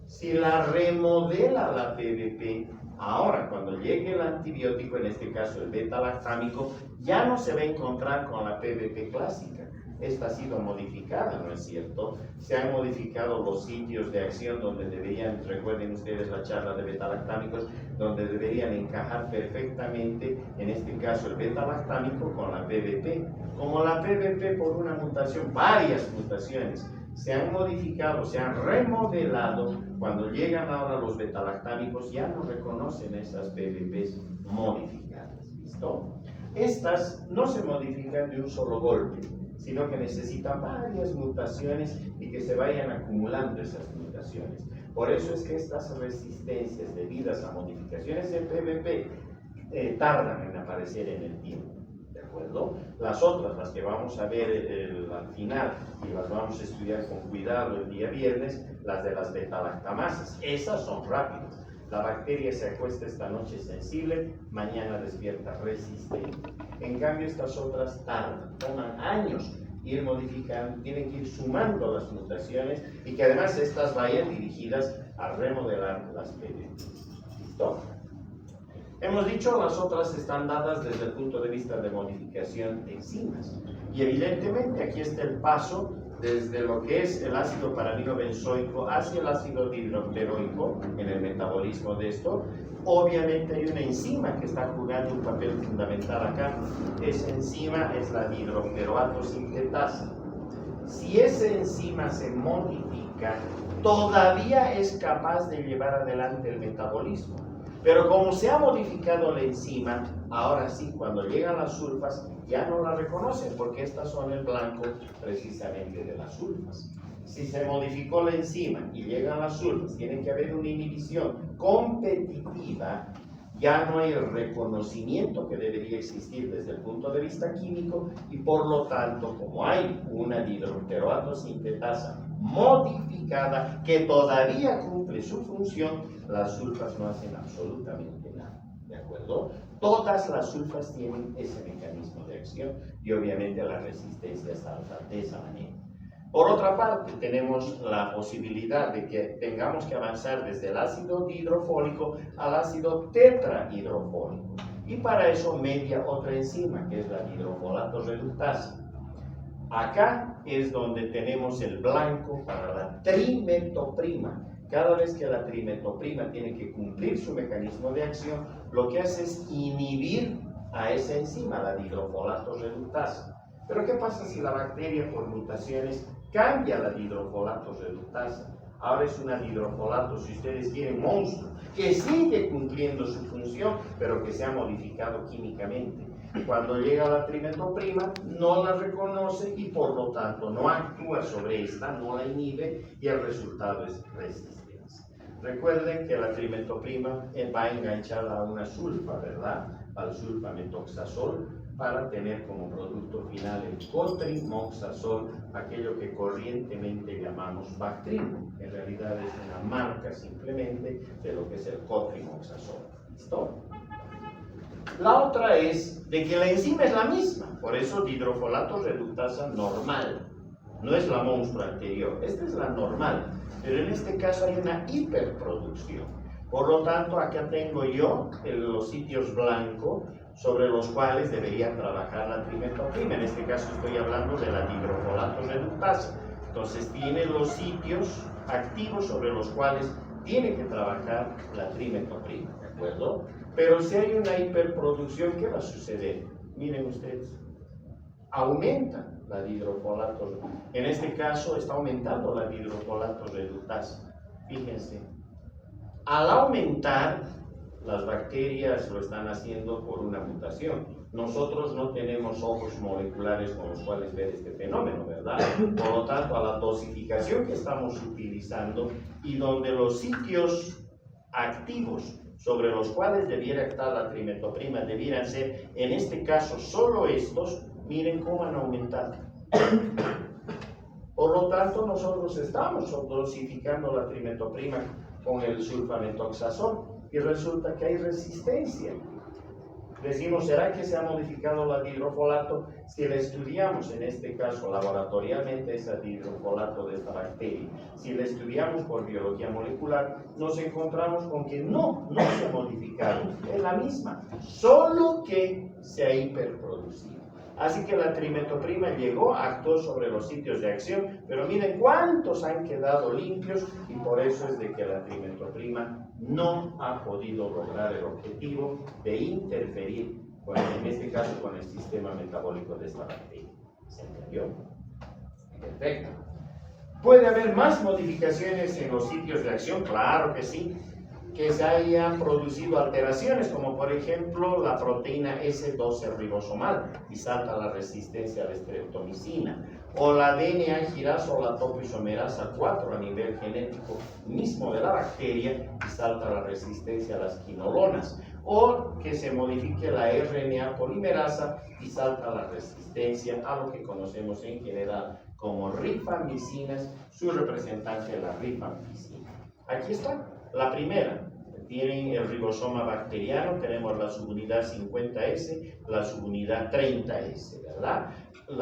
si la remodela la PBP, ahora cuando llegue el antibiótico, en este caso el beta-lactámico, ya no se va a encontrar con la PBP clásica. Esta ha sido modificada, ¿no es cierto? Se han modificado los sitios de acción donde deberían, recuerden ustedes la charla de beta-lactámicos, donde deberían encajar perfectamente, en este caso el beta-lactámico con la PBP. Como la PBP por una mutación, varias mutaciones, se han modificado, se han remodelado, cuando llegan ahora los beta-lactámicos ya no reconocen esas PBPs modificadas, ¿listo? Estas no se modifican de un solo golpe, sino que necesitan varias mutaciones y que se vayan acumulando esas mutaciones. Por eso es que estas resistencias debidas a modificaciones en PBP tardan en aparecer en el tiempo, ¿de acuerdo? Las otras, las que vamos a ver al final y las vamos a estudiar con cuidado el día viernes, las de las beta-lactamasas, esas son rápidas. La bacteria se acuesta esta noche sensible, mañana despierta resistente. En cambio, estas otras tardan, toman años ir modificando, tienen que ir sumando las mutaciones y que además estas vayan dirigidas a remodelar las PBP. ¿Listo? Hemos dicho, las otras están dadas desde el punto de vista de modificación de enzimas. Y evidentemente aquí está el paso desde lo que es el ácido paraminobenzoico hacia el ácido dihidroteroico en el metabolismo de esto. Obviamente hay una enzima que está jugando un papel fundamental acá. Esa enzima es la dihidroteroatosintetasa. Si esa enzima se modifica, todavía es capaz de llevar adelante el metabolismo. Pero como se ha modificado la enzima, ahora sí, cuando llegan las sulfas, ya no la reconocen porque estas son el blanco precisamente de las sulfas. Si se modificó la enzima y llegan las sulfas, tiene que haber una inhibición competitiva, ya no hay el reconocimiento que debería existir desde el punto de vista químico y por lo tanto, como hay una dihidroteroatosintetasa modificada que todavía cumple su función, las sulfas no hacen absolutamente nada. ¿De acuerdo? Todas las sulfas tienen ese mecanismo de acción y obviamente la resistencia es alta de esa manera. Por otra parte, tenemos la posibilidad de que tengamos que avanzar desde el ácido dihidrofólico al ácido tetrahidrofólico. Y para eso media otra enzima, que es la hidrofolato reductasa. Acá es donde tenemos el blanco para la trimetoprima. Cada vez que la trimetoprima tiene que cumplir su mecanismo de acción, lo que hace es inhibir a esa enzima, la hidrofolato reductasa. Pero ¿qué pasa si la bacteria por mutaciones cambia la hidrofolato reductasa? Ahora es una hidrofolato, si ustedes quieren, monstruo, que sigue cumpliendo su función, pero que se ha modificado químicamente. Cuando llega a la trimetoprima, no la reconoce y por lo tanto no actúa sobre esta, no la inhibe y el resultado es resistencia. Recuerden que la trimetoprima va enganchada a una sulfa, ¿verdad? Al sulfametoxazol, para tener como producto final el cotrimoxazol, aquello que corrientemente llamamos Bactrim. En realidad es una marca simplemente de lo que es el cotrimoxazol. ¿Listo? La otra es de que la enzima es la misma, por eso dihidrofolato reductasa normal, no es la monstrua anterior, esta es la normal, pero en este caso hay una hiperproducción. Por lo tanto, acá tengo yo los sitios blancos sobre los cuales debería trabajar la trimetoprima. En este caso estoy hablando de la dihidrofolato reductasa. Entonces tiene los sitios activos sobre los cuales tiene que trabajar la trimetoprima, ¿de acuerdo? Pero si hay una hiperproducción, ¿qué va a suceder? Miren ustedes, aumenta la dihidrofolato. En este caso está aumentando la dihidrofolato reductasa. Fíjense, al aumentar, las bacterias lo están haciendo por una mutación. Nosotros no tenemos ojos moleculares con los cuales ver este fenómeno, ¿verdad? Por lo tanto, a la dosificación que estamos utilizando y donde los sitios activos sobre los cuales debiera estar la trimetoprima debieran ser, en este caso, solo estos, miren cómo han aumentado. Por lo tanto, nosotros estamos dosificando la trimetoprima con el sulfametoxazol y resulta que hay resistencia. Decimos, ¿será que se ha modificado la dihidrofolato? Si la estudiamos, en este caso laboratorialmente, esa dihidrofolato de esta bacteria, si la estudiamos por biología molecular, nos encontramos con que no se ha modificado, es la misma, solo que se ha hiperproducido. Así que la trimetoprima llegó, actuó sobre los sitios de acción, pero miren cuántos han quedado limpios y por eso es de que la trimetoprima no ha podido lograr el objetivo de interferir, en este caso, con el sistema metabólico de esta bacteria. ¿Se entendió? Perfecto. ¿Puede haber más modificaciones en los sitios de acción? Claro que sí. Que se hayan producido alteraciones, como por ejemplo la proteína S12 ribosomal y salta la resistencia a la streptomicina, o la DNA girasa o la topoisomerasa 4 a nivel genético mismo de la bacteria y salta la resistencia a las quinolonas, o que se modifique la RNA polimerasa y salta la resistencia a lo que conocemos en general como rifamicinas, su representante la rifampicina. Aquí está. La primera, tienen el ribosoma bacteriano, tenemos la subunidad 50S, la subunidad 30S, ¿verdad?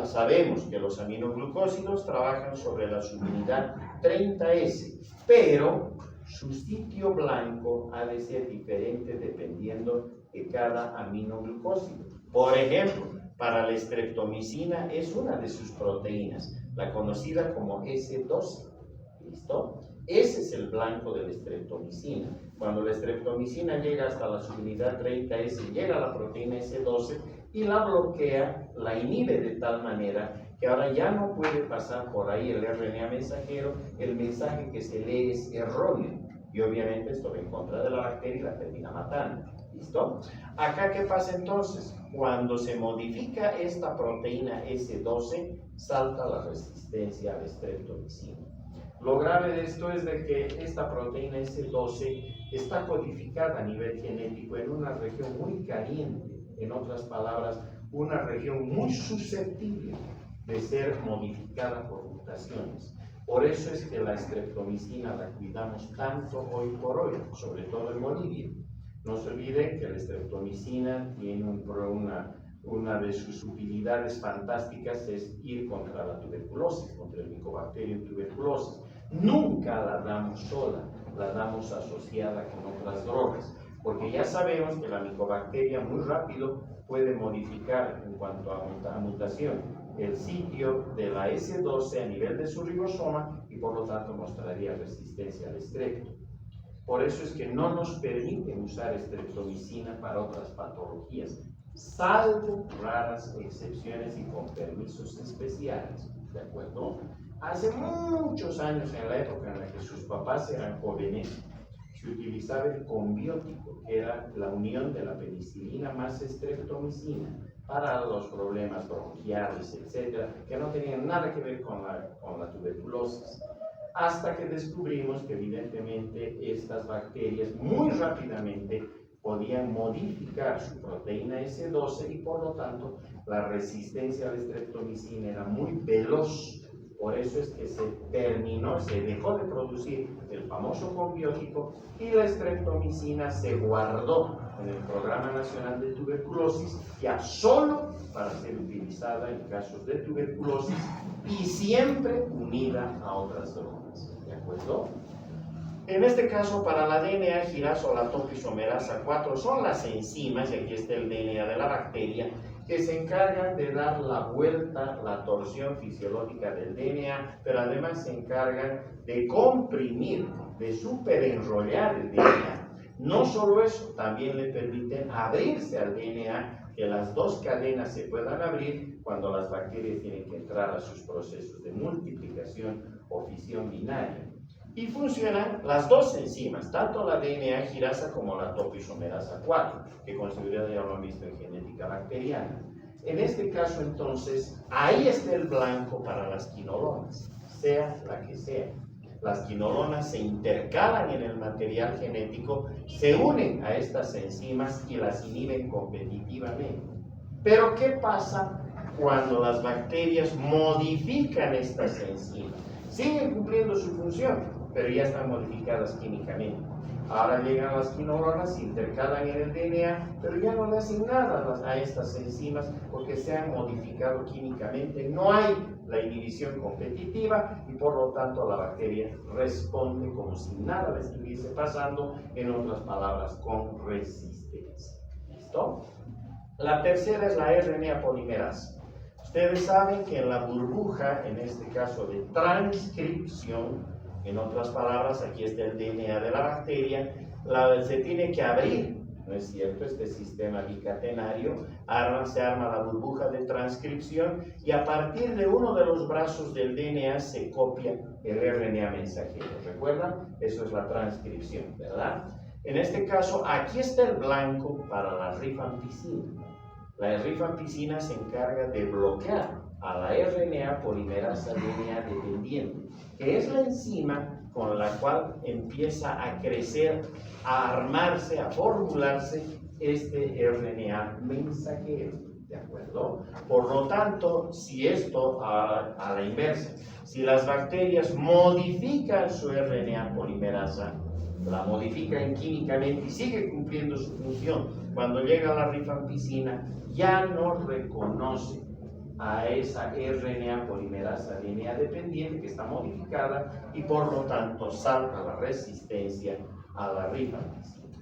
Sabemos que los aminoglucósidos trabajan sobre la subunidad 30S, pero su sitio blanco ha de ser diferente dependiendo de cada aminoglucósido. Por ejemplo, para la streptomicina es una de sus proteínas, la conocida como S12. ¿Listo? Ese es el blanco de la streptomicina. Cuando la streptomicina llega hasta la subunidad 30S, llega a la proteína S12 y la bloquea, la inhibe de tal manera que ahora ya no puede pasar por ahí el RNA mensajero, el mensaje que se lee es erróneo. Y obviamente esto va en contra de la bacteria y la termina matando. ¿Listo? Acá, ¿qué pasa entonces? Cuando se modifica esta proteína S12, salta la resistencia a la streptomicina. Lo grave de esto es de que esta proteína S12 está codificada a nivel genético en una región muy caliente, en otras palabras, una región muy susceptible de ser modificada por mutaciones. Por eso es que la streptomicina la cuidamos tanto hoy por hoy, sobre todo en Bolivia. No se olviden que la streptomicina tiene una de sus utilidades fantásticas es ir contra la tuberculosis, contra el Mycobacterium tuberculosis. Nunca la damos sola, la damos asociada con otras drogas, porque ya sabemos que la micobacteria muy rápido puede modificar en cuanto a mutación el sitio de la S12 a nivel de su ribosoma y por lo tanto mostraría resistencia al estrepto. Por eso es que no nos permiten usar streptomicina para otras patologías, salvo raras excepciones y con permisos especiales, ¿de acuerdo? Hace muchos años, en la época en la que sus papás eran jóvenes, se utilizaba el combiótico, que era la unión de la penicilina más streptomicina para los problemas bronquiales, etcétera, que no tenían nada que ver con la tuberculosis. Hasta que descubrimos que evidentemente estas bacterias muy rápidamente podían modificar su proteína S12 y por lo tanto la resistencia a la streptomicina era muy veloz. Por eso es que se dejó de producir el famoso combiótico y la streptomicina se guardó en el Programa Nacional de Tuberculosis ya solo para ser utilizada en casos de tuberculosis y siempre unida a otras drogas. ¿De acuerdo? En este caso, para la DNA girasa o la topoisomerasa 4 son las enzimas, y aquí está el DNA de la bacteria, que se encargan de dar la vuelta, la torsión fisiológica del DNA, pero además se encargan de comprimir, de superenrollar el DNA. No solo eso, también le permiten abrirse al DNA, que las dos cadenas se puedan abrir cuando las bacterias tienen que entrar a sus procesos de multiplicación o fisión binaria. Y funcionan las dos enzimas, tanto la DNA girasa como la topoisomerasa 4, que con seguridad ya lo han visto en genética bacteriana. En este caso, entonces, ahí está el blanco para las quinolonas, sea la que sea. Las quinolonas se intercalan en el material genético, se unen a estas enzimas y las inhiben competitivamente. Pero, ¿qué pasa cuando las bacterias modifican estas enzimas? Siguen cumpliendo su función, pero ya están modificadas químicamente. Ahora llegan las quinolonas, se intercalan en el DNA, pero ya no le hacen nada a estas enzimas porque se han modificado químicamente. No hay la inhibición competitiva y por lo tanto la bacteria responde como si nada le estuviese pasando, en otras palabras, con resistencia. ¿Listo? La tercera es la RNA polimerasa. Ustedes saben que en la burbuja, en este caso de transcripción, en otras palabras, aquí está el DNA de la bacteria, se tiene que abrir, ¿no es cierto? Este sistema bicatenario, se arma la burbuja de transcripción y a partir de uno de los brazos del DNA se copia el RNA mensajero. ¿Recuerdan? Eso es la transcripción, ¿verdad? En este caso, aquí está el blanco para la rifampicina. La rifampicina se encarga de bloquear a la RNA polimerasa DNA dependiente, que es la enzima con la cual empieza a crecer, a armarse, a formularse este RNA mensajero, ¿de acuerdo? Por lo tanto, si esto a la inversa, si las bacterias modifican su RNA polimerasa, la modifican químicamente y sigue cumpliendo su función, cuando llega la rifampicina, ya no reconoce a esa RNA polimerasa DNA dependiente que está modificada y por lo tanto salta la resistencia a la rifampicina.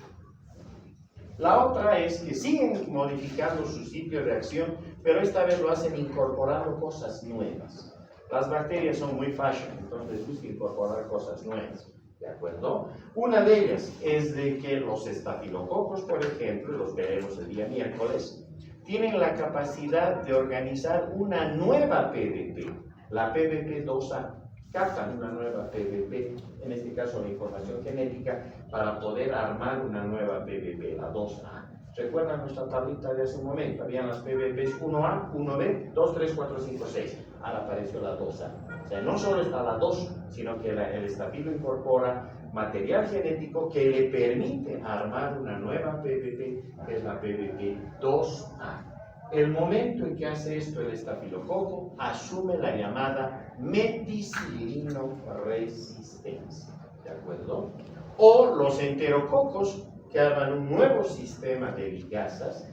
La otra es que siguen modificando su sitio de acción, pero esta vez lo hacen incorporando cosas nuevas. Las bacterias son muy fashion, entonces les gusta incorporar cosas nuevas. ¿De acuerdo? Una de ellas es de que los estafilococos, por ejemplo, los veremos el día miércoles, tienen la capacidad de organizar una nueva PBP, la PBP2A. Captan una nueva PBP, en este caso la información genética, para poder armar una nueva PBP, la 2A. ¿Recuerdan nuestra tablita de hace un momento? Habían las PBPs 1A, 1B, 2, 3, 4, 5, 6. Ahora apareció la 2A. O sea, no solo está la 2, sino que el estafilo incorpora material genético que le permite armar una nueva PBP, que es la PBP2A. El momento en que hace esto el estafilococo, asume la llamada meticilino-resistencia, ¿de acuerdo? O los enterococos, que arman un nuevo sistema de ligazas,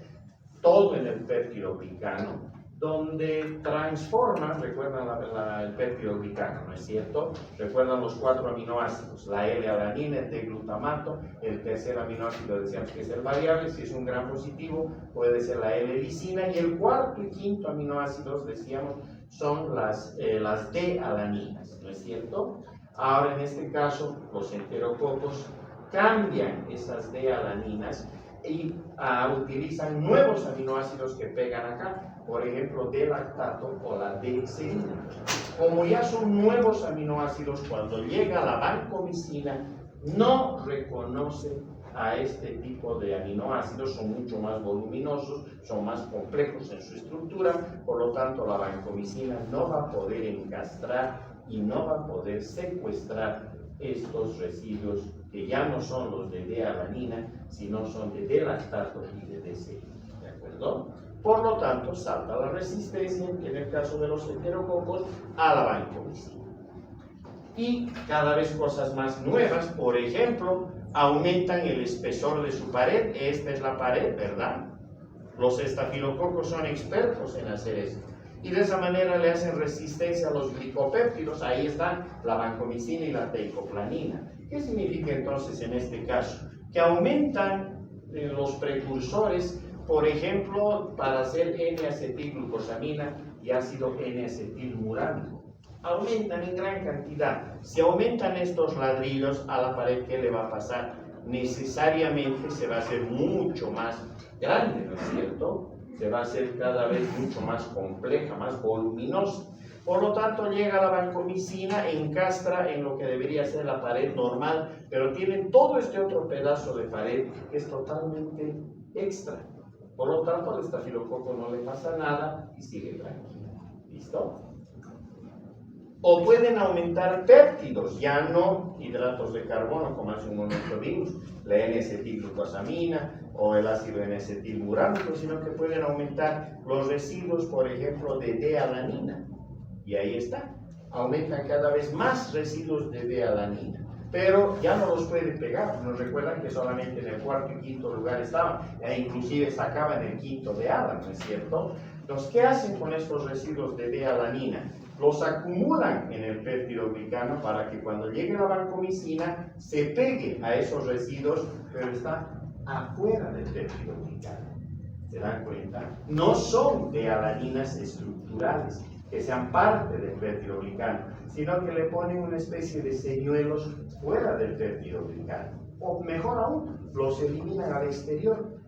todo en el péptido glicano, donde transforman, recuerdan el péptido glicano, ¿no es cierto? Recuerdan los 4 aminoácidos, la L-alanina, el D-glutamato, el tercer aminoácido decíamos que es el variable, si es un gran positivo puede ser la L-lisina, y el cuarto y quinto aminoácidos, decíamos, son las D-alaninas, ¿no es cierto? Ahora, en este caso, los enterococos cambian esas D-alaninas y utilizan nuevos aminoácidos que pegan acá, por ejemplo, D-lactato o la D-serina. Como ya son nuevos aminoácidos, cuando llega la vancomicina, no reconoce a este tipo de aminoácidos, son mucho más voluminosos, son más complejos en su estructura, por lo tanto la vancomicina no va a poder encastrar y no va a poder secuestrar estos residuos que ya no son los de D-alanina, sino son de D-lactato y de D-serina, ¿de acuerdo? Por lo tanto, salta la resistencia, en el caso de los enterococos, a la vancomicina. Y cada vez cosas más nuevas, por ejemplo, aumentan el espesor de su pared. Esta es la pared, ¿verdad? Los estafilococos son expertos en hacer esto. Y de esa manera le hacen resistencia a los glicopéptidos. Ahí están la vancomicina y la teicoplanina. ¿Qué significa entonces en este caso? Que aumentan los precursores, por ejemplo, para hacer N-acetilglucosamina y ácido N-acetilmurámico. Aumentan en gran cantidad. Si aumentan estos ladrillos a la pared, ¿qué le va a pasar? Necesariamente se va a hacer mucho más grande, ¿no es cierto? Se va a hacer cada vez mucho más compleja, más voluminosa. Por lo tanto, llega la vancomicina, encastra en lo que debería ser la pared normal, pero tienen todo este otro pedazo de pared que es totalmente extra. Por lo tanto, al estafilococo no le pasa nada y sigue tranquilo. ¿Listo? O pueden aumentar péptidos, ya no hidratos de carbono, como hace un momento vimos, la N-acetilglucosamina o el ácido N-acetilmurámico, sino que pueden aumentar los residuos, por ejemplo, de D-alanina. Y ahí está, aumentan cada vez más residuos de D-alanina. Pero ya no los puede pegar. Nos recuerdan que solamente en el cuarto y quinto lugar estaban, e inclusive sacaban el quinto de Alan, ¿no es cierto? Entonces, ¿qué hacen con estos residuos de D-alanina? Los acumulan en el péptido glicano para que cuando llegue la vancomicina se pegue a esos residuos, pero está afuera del péptido glicano. ¿Se dan cuenta? No son D-alaninas estructurales que sean parte del péptido glicano, sino que le ponen una especie de señuelos fuera del péptido glicano. O mejor aún, los eliminan al exterior.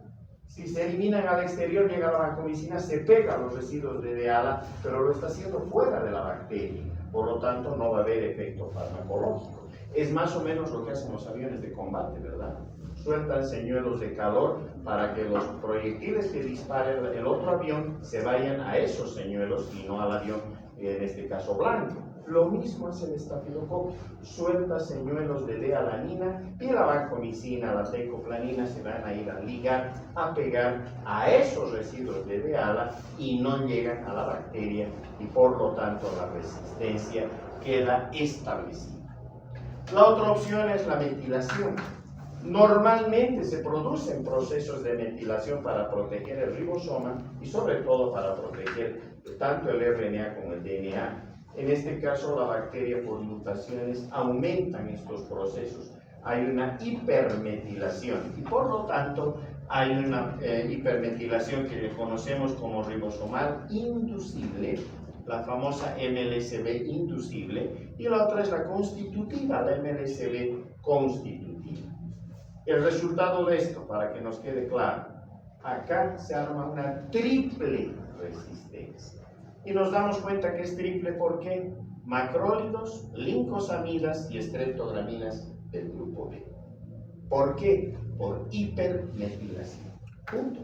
Si se eliminan al exterior, llega la vancomicina, se pega a los residuos de D-ala, pero lo está haciendo fuera de la bacteria. Por lo tanto, no va a haber efecto farmacológico. Es más o menos lo que hacen los aviones de combate, ¿verdad? Sueltan señuelos de calor para que los proyectiles que disparen el otro avión se vayan a esos señuelos y no al avión, en este caso blanco. Lo mismo hace el estafilococo, suelta señuelos de D-alanina y la vancomicina, la teicoplanina se van a ir a ligar, a pegar a esos residuos de D-ala y no llegan a la bacteria y por lo tanto la resistencia queda establecida. La otra opción es la metilación. Normalmente se producen procesos de metilación para proteger el ribosoma y sobre todo para proteger tanto el RNA como el DNA. En este caso, la bacteria por mutaciones aumentan estos procesos. Hay una hipermetilación y por lo tanto hay una hipermetilación que conocemos como ribosomal inducible, la famosa MLSB inducible, y la otra es la constitutiva, la MLSB constitutiva. El resultado de esto, para que nos quede claro, acá se arma una triple resistencia. Y nos damos cuenta que es triple porque macrólidos, lincosamidas y estreptograminas del grupo B. ¿Por qué? Por hipermetilación. Punto.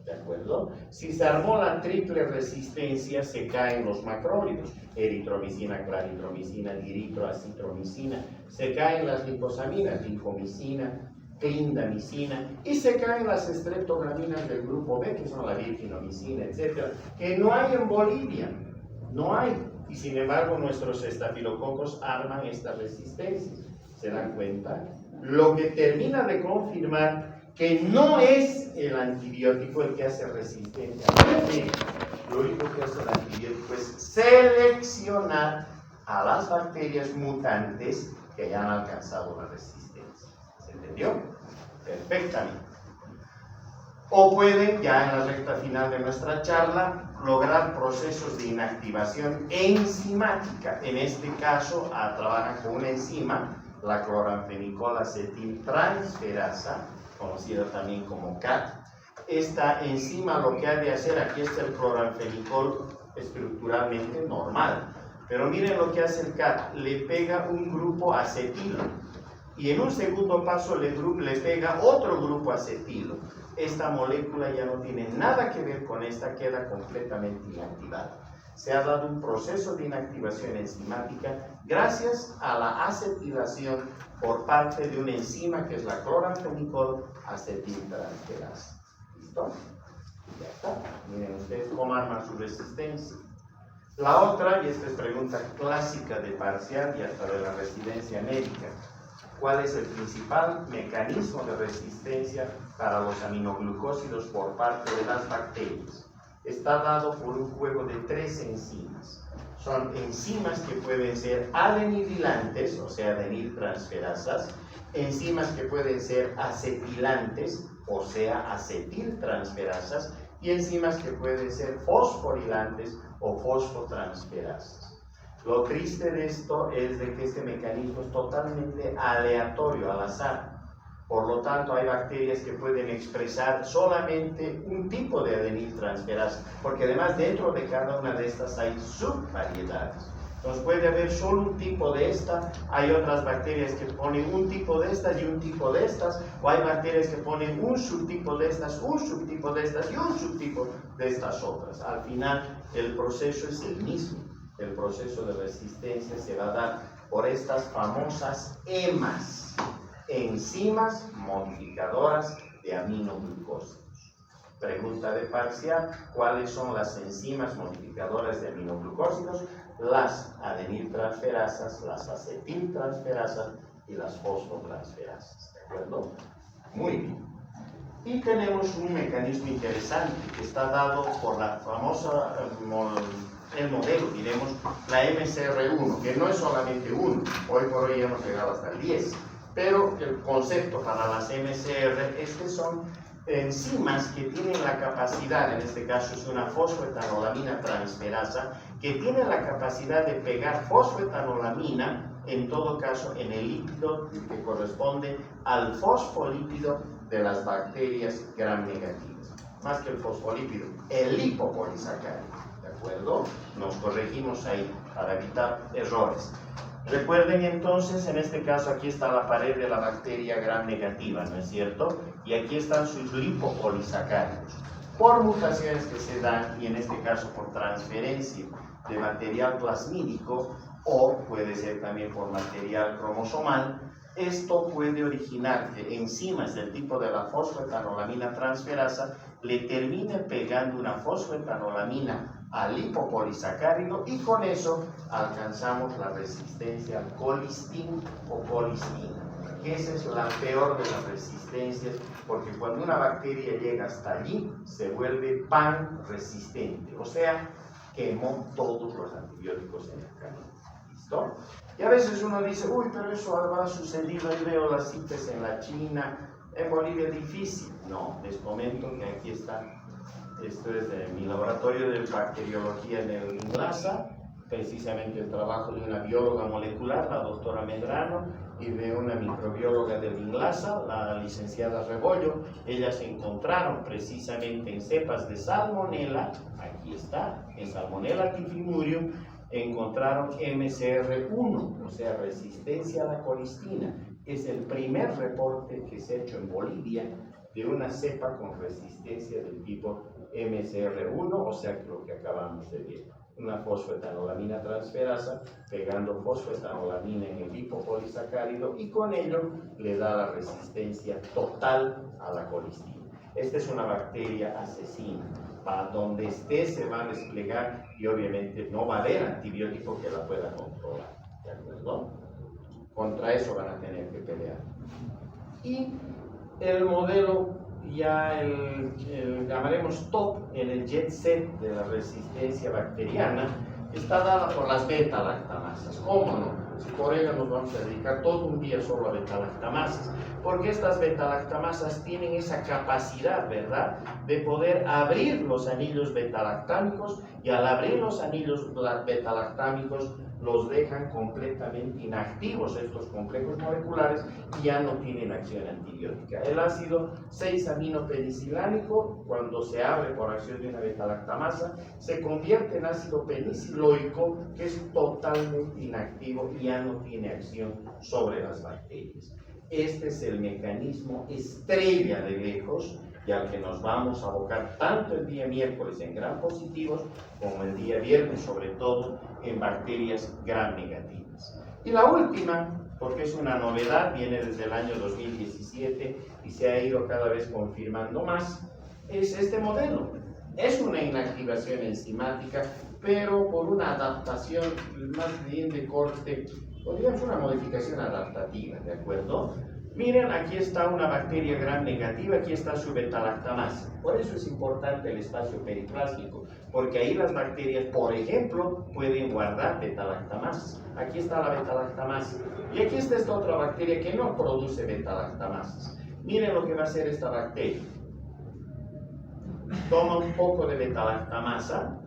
¿De acuerdo? Si se armó la triple resistencia, se caen los macrólidos. Eritromicina, claritromicina, diritroacitromicina. Se caen las lincosaminas, lincomicina, clindamicina, y se caen las estreptograminas del grupo B, que son la virginomicina, etc., que no hay en Bolivia, no hay, y sin embargo nuestros estafilococos arman esta resistencia. ¿Se dan cuenta? Lo que termina de confirmar que no es el antibiótico el que hace resistencia. Lo único que hace el antibiótico es seleccionar a las bacterias mutantes que hayan alcanzado la resistencia. ¿Se entendió? Perfectamente. O pueden, ya en la recta final de nuestra charla, lograr procesos de inactivación enzimática. En este caso, trabajan con una enzima, la cloranfenicol-acetiltransferasa, conocida también como CAT. Esta enzima lo que ha de hacer, aquí está el cloranfenicol estructuralmente normal, pero miren lo que hace el CAT, le pega un grupo acetilo y en un segundo paso le pega otro grupo acetilo. Esta molécula ya no tiene nada que ver con esta, queda completamente inactivada. Se ha dado un proceso de inactivación enzimática gracias a la acetilación por parte de una enzima que es la cloranfenicol-acetiltransferasa. ¿Listo? Ya está. Miren ustedes cómo arman su resistencia. La otra, y esta es pregunta clásica de parcial y hasta de la residencia médica, ¿cuál es el principal mecanismo de resistencia para los aminoglucósidos por parte de las bacterias? Está dado por un juego de 3 enzimas. Son enzimas que pueden ser adenililantes, o sea, adeniltransferasas, enzimas que pueden ser acetilantes, o sea, acetiltransferasas, y enzimas que pueden ser fosforilantes o fosfotransferasas. Lo triste de esto es de que este mecanismo es totalmente aleatorio, al azar. Por lo tanto, hay bacterias que pueden expresar solamente un tipo de adeniltransferasa, porque además dentro de cada una de estas hay subvariedades. Entonces puede haber solo un tipo de esta, hay otras bacterias que ponen un tipo de estas y un tipo de estas, o hay bacterias que ponen un subtipo de estas, un subtipo de estas y un subtipo de estas otras. Al final, el proceso es el mismo. El proceso de resistencia se va a dar por estas famosas EMAs, enzimas modificadoras de aminoglucósidos. Pregunta de parcial, ¿cuáles son las enzimas modificadoras de aminoglucósidos? Las adeniltransferasas, las acetiltransferasas y las fosfotransferasas. ¿De acuerdo? Muy bien. Y tenemos un mecanismo interesante que está dado por la famosa, el modelo, diremos, la MCR1, que no es solamente uno, hoy por hoy hemos llegado hasta el 10, pero el concepto para las MCR es que son enzimas que tienen la capacidad, en este caso es una fosfoetanolamina transferasa, que tiene la capacidad de pegar fosfoetanolamina, en todo caso, en el lípido que corresponde al fosfolípido de las bacterias gram negativas. Más que el fosfolípido, el lipopolisacárido. ¿De acuerdo? Nos corregimos ahí para evitar errores. Recuerden entonces, en este caso, aquí está la pared de la bacteria gram negativa, ¿no es cierto? Y aquí están sus lipopolisacáridos. Por mutaciones que se dan, y en este caso por transferencia de material plasmídico, o puede ser también por material cromosomal, esto puede originar que enzimas del tipo de la fosfoetanolamina transferasa le termine pegando una fosfoetanolamina al lipopolisacárido y con eso alcanzamos la resistencia al colistin o colistina, que esa es la peor de las resistencias, porque cuando una bacteria llega hasta allí se vuelve pan resistente, o sea, quemó todos los antibióticos en el camino. ¿Listo? Y a veces uno dice, uy, pero eso habrá sucedido, y veo las citas en la China, en Bolivia es difícil. No, les comento que aquí está, esto es de mi laboratorio de bacteriología en el INLASA, precisamente el trabajo de una bióloga molecular, la doctora Medrano, y de una microbióloga del INLASA, la licenciada Rebollo. Ellas encontraron precisamente en cepas de Salmonella, aquí está, en Salmonella typhimurium, encontraron MCR1, o sea, resistencia a la colistina. Es el primer reporte que se ha hecho en Bolivia de una cepa con resistencia del tipo MCR1, o sea, lo que acabamos de ver. una fosfetanolamina transferasa, pegando fosfetanolamina en el lipopolisacárido y con ello le da la resistencia total a la colistina. Esta es una bacteria asesina. Para donde esté se va a desplegar y obviamente no va a haber antibiótico que la pueda controlar. ¿De acuerdo? Contra eso van a tener que pelear. Y el modelo, ya el llamaremos top en el jet set de la resistencia bacteriana, está dada por las beta-lactamasas. ¿Cómo no? Si por ello nos vamos a dedicar todo un día solo a beta-lactamasas, porque estas beta-lactamasas tienen esa capacidad, ¿verdad?, de poder abrir los anillos beta-lactámicos, y al abrir los anillos beta-lactámicos los dejan completamente inactivos estos complejos moleculares y ya no tienen acción antibiótica. El ácido 6-aminopedicilánico, cuando se abre por acción de una beta-lactamasa, se convierte en ácido peniciloico, que es totalmente inactivo y ya no tiene acción sobre las bacterias. Este es el mecanismo estrella de lejos y al que nos vamos a abocar tanto el día miércoles en gram positivos como el día viernes, sobre todo en bacterias gram negativas. Y la última, porque es una novedad, viene desde el año 2017 y se ha ido cada vez confirmando más, es este modelo. Es una inactivación enzimática, pero por una adaptación más bien de corte, podríamos una modificación adaptativa, ¿de acuerdo? Miren, aquí está una bacteria gram negativa, aquí está su beta-lactamasa. Por eso es importante el espacio periplásmico, porque ahí las bacterias, por ejemplo, pueden guardar beta-lactamasas. Aquí está la beta-lactamasa. Y aquí está esta otra bacteria que no produce beta-lactamasas. Miren lo que va a hacer esta bacteria. Toma un poco de beta-lactamasa,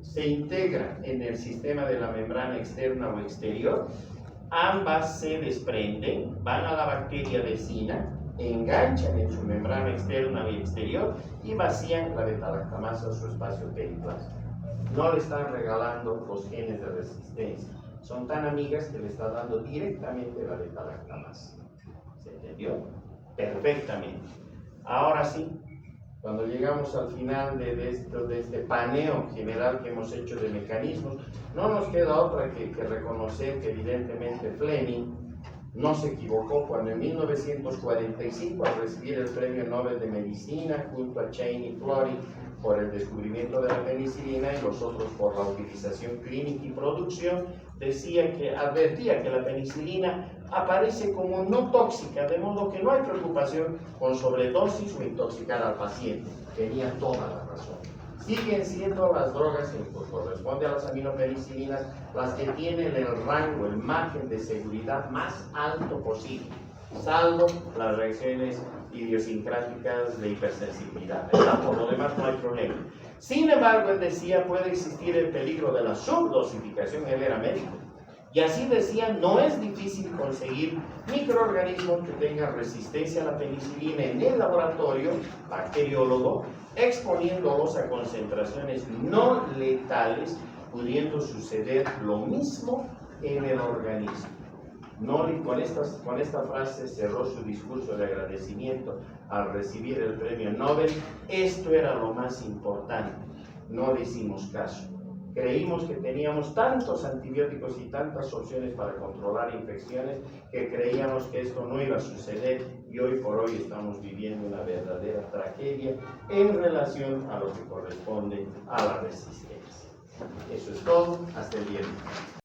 se integra en el sistema de la membrana externa o exterior. Ambas se desprenden, van a la bacteria vecina, enganchan en su membrana externa y exterior y vacían la beta-lactamasa a su espacio periplásmico. No le están regalando los genes de resistencia, son tan amigas que le está dando directamente la beta-lactamasa. ¿Se entendió? Perfectamente. Ahora sí, cuando llegamos al final de este paneo general que hemos hecho de mecanismos, no nos queda otra que reconocer que evidentemente Fleming no se equivocó cuando en 1945, al recibir el Premio Nobel de Medicina junto a Cheney y Florey por el descubrimiento de la penicilina y los otros por la utilización clínica y producción, advertía que la penicilina aparece como no tóxica, de modo que no hay preocupación con sobredosis o intoxicar al paciente. Tenía toda la razón. Siguen siendo las drogas que corresponden a las aminopenicilinas las que tienen el rango, el margen de seguridad más alto posible, salvo las reacciones idiosincráticas de hipersensibilidad, ¿verdad? Por lo demás no hay problema. Sin embargo, él decía, puede existir el peligro de la subdosificación. Él era médico. Y así decía, no es difícil conseguir microorganismos que tengan resistencia a la penicilina en el laboratorio bacteriólogo, exponiéndolos a concentraciones no letales, pudiendo suceder lo mismo en el organismo. Con esta frase cerró su discurso de agradecimiento al recibir el premio Nobel. Esto era lo más importante. No le hicimos caso. Creímos que teníamos tantos antibióticos y tantas opciones para controlar infecciones que creíamos que esto no iba a suceder y hoy por hoy estamos viviendo una verdadera tragedia en relación a lo que corresponde a la resistencia. Eso es todo. Hasta el viernes.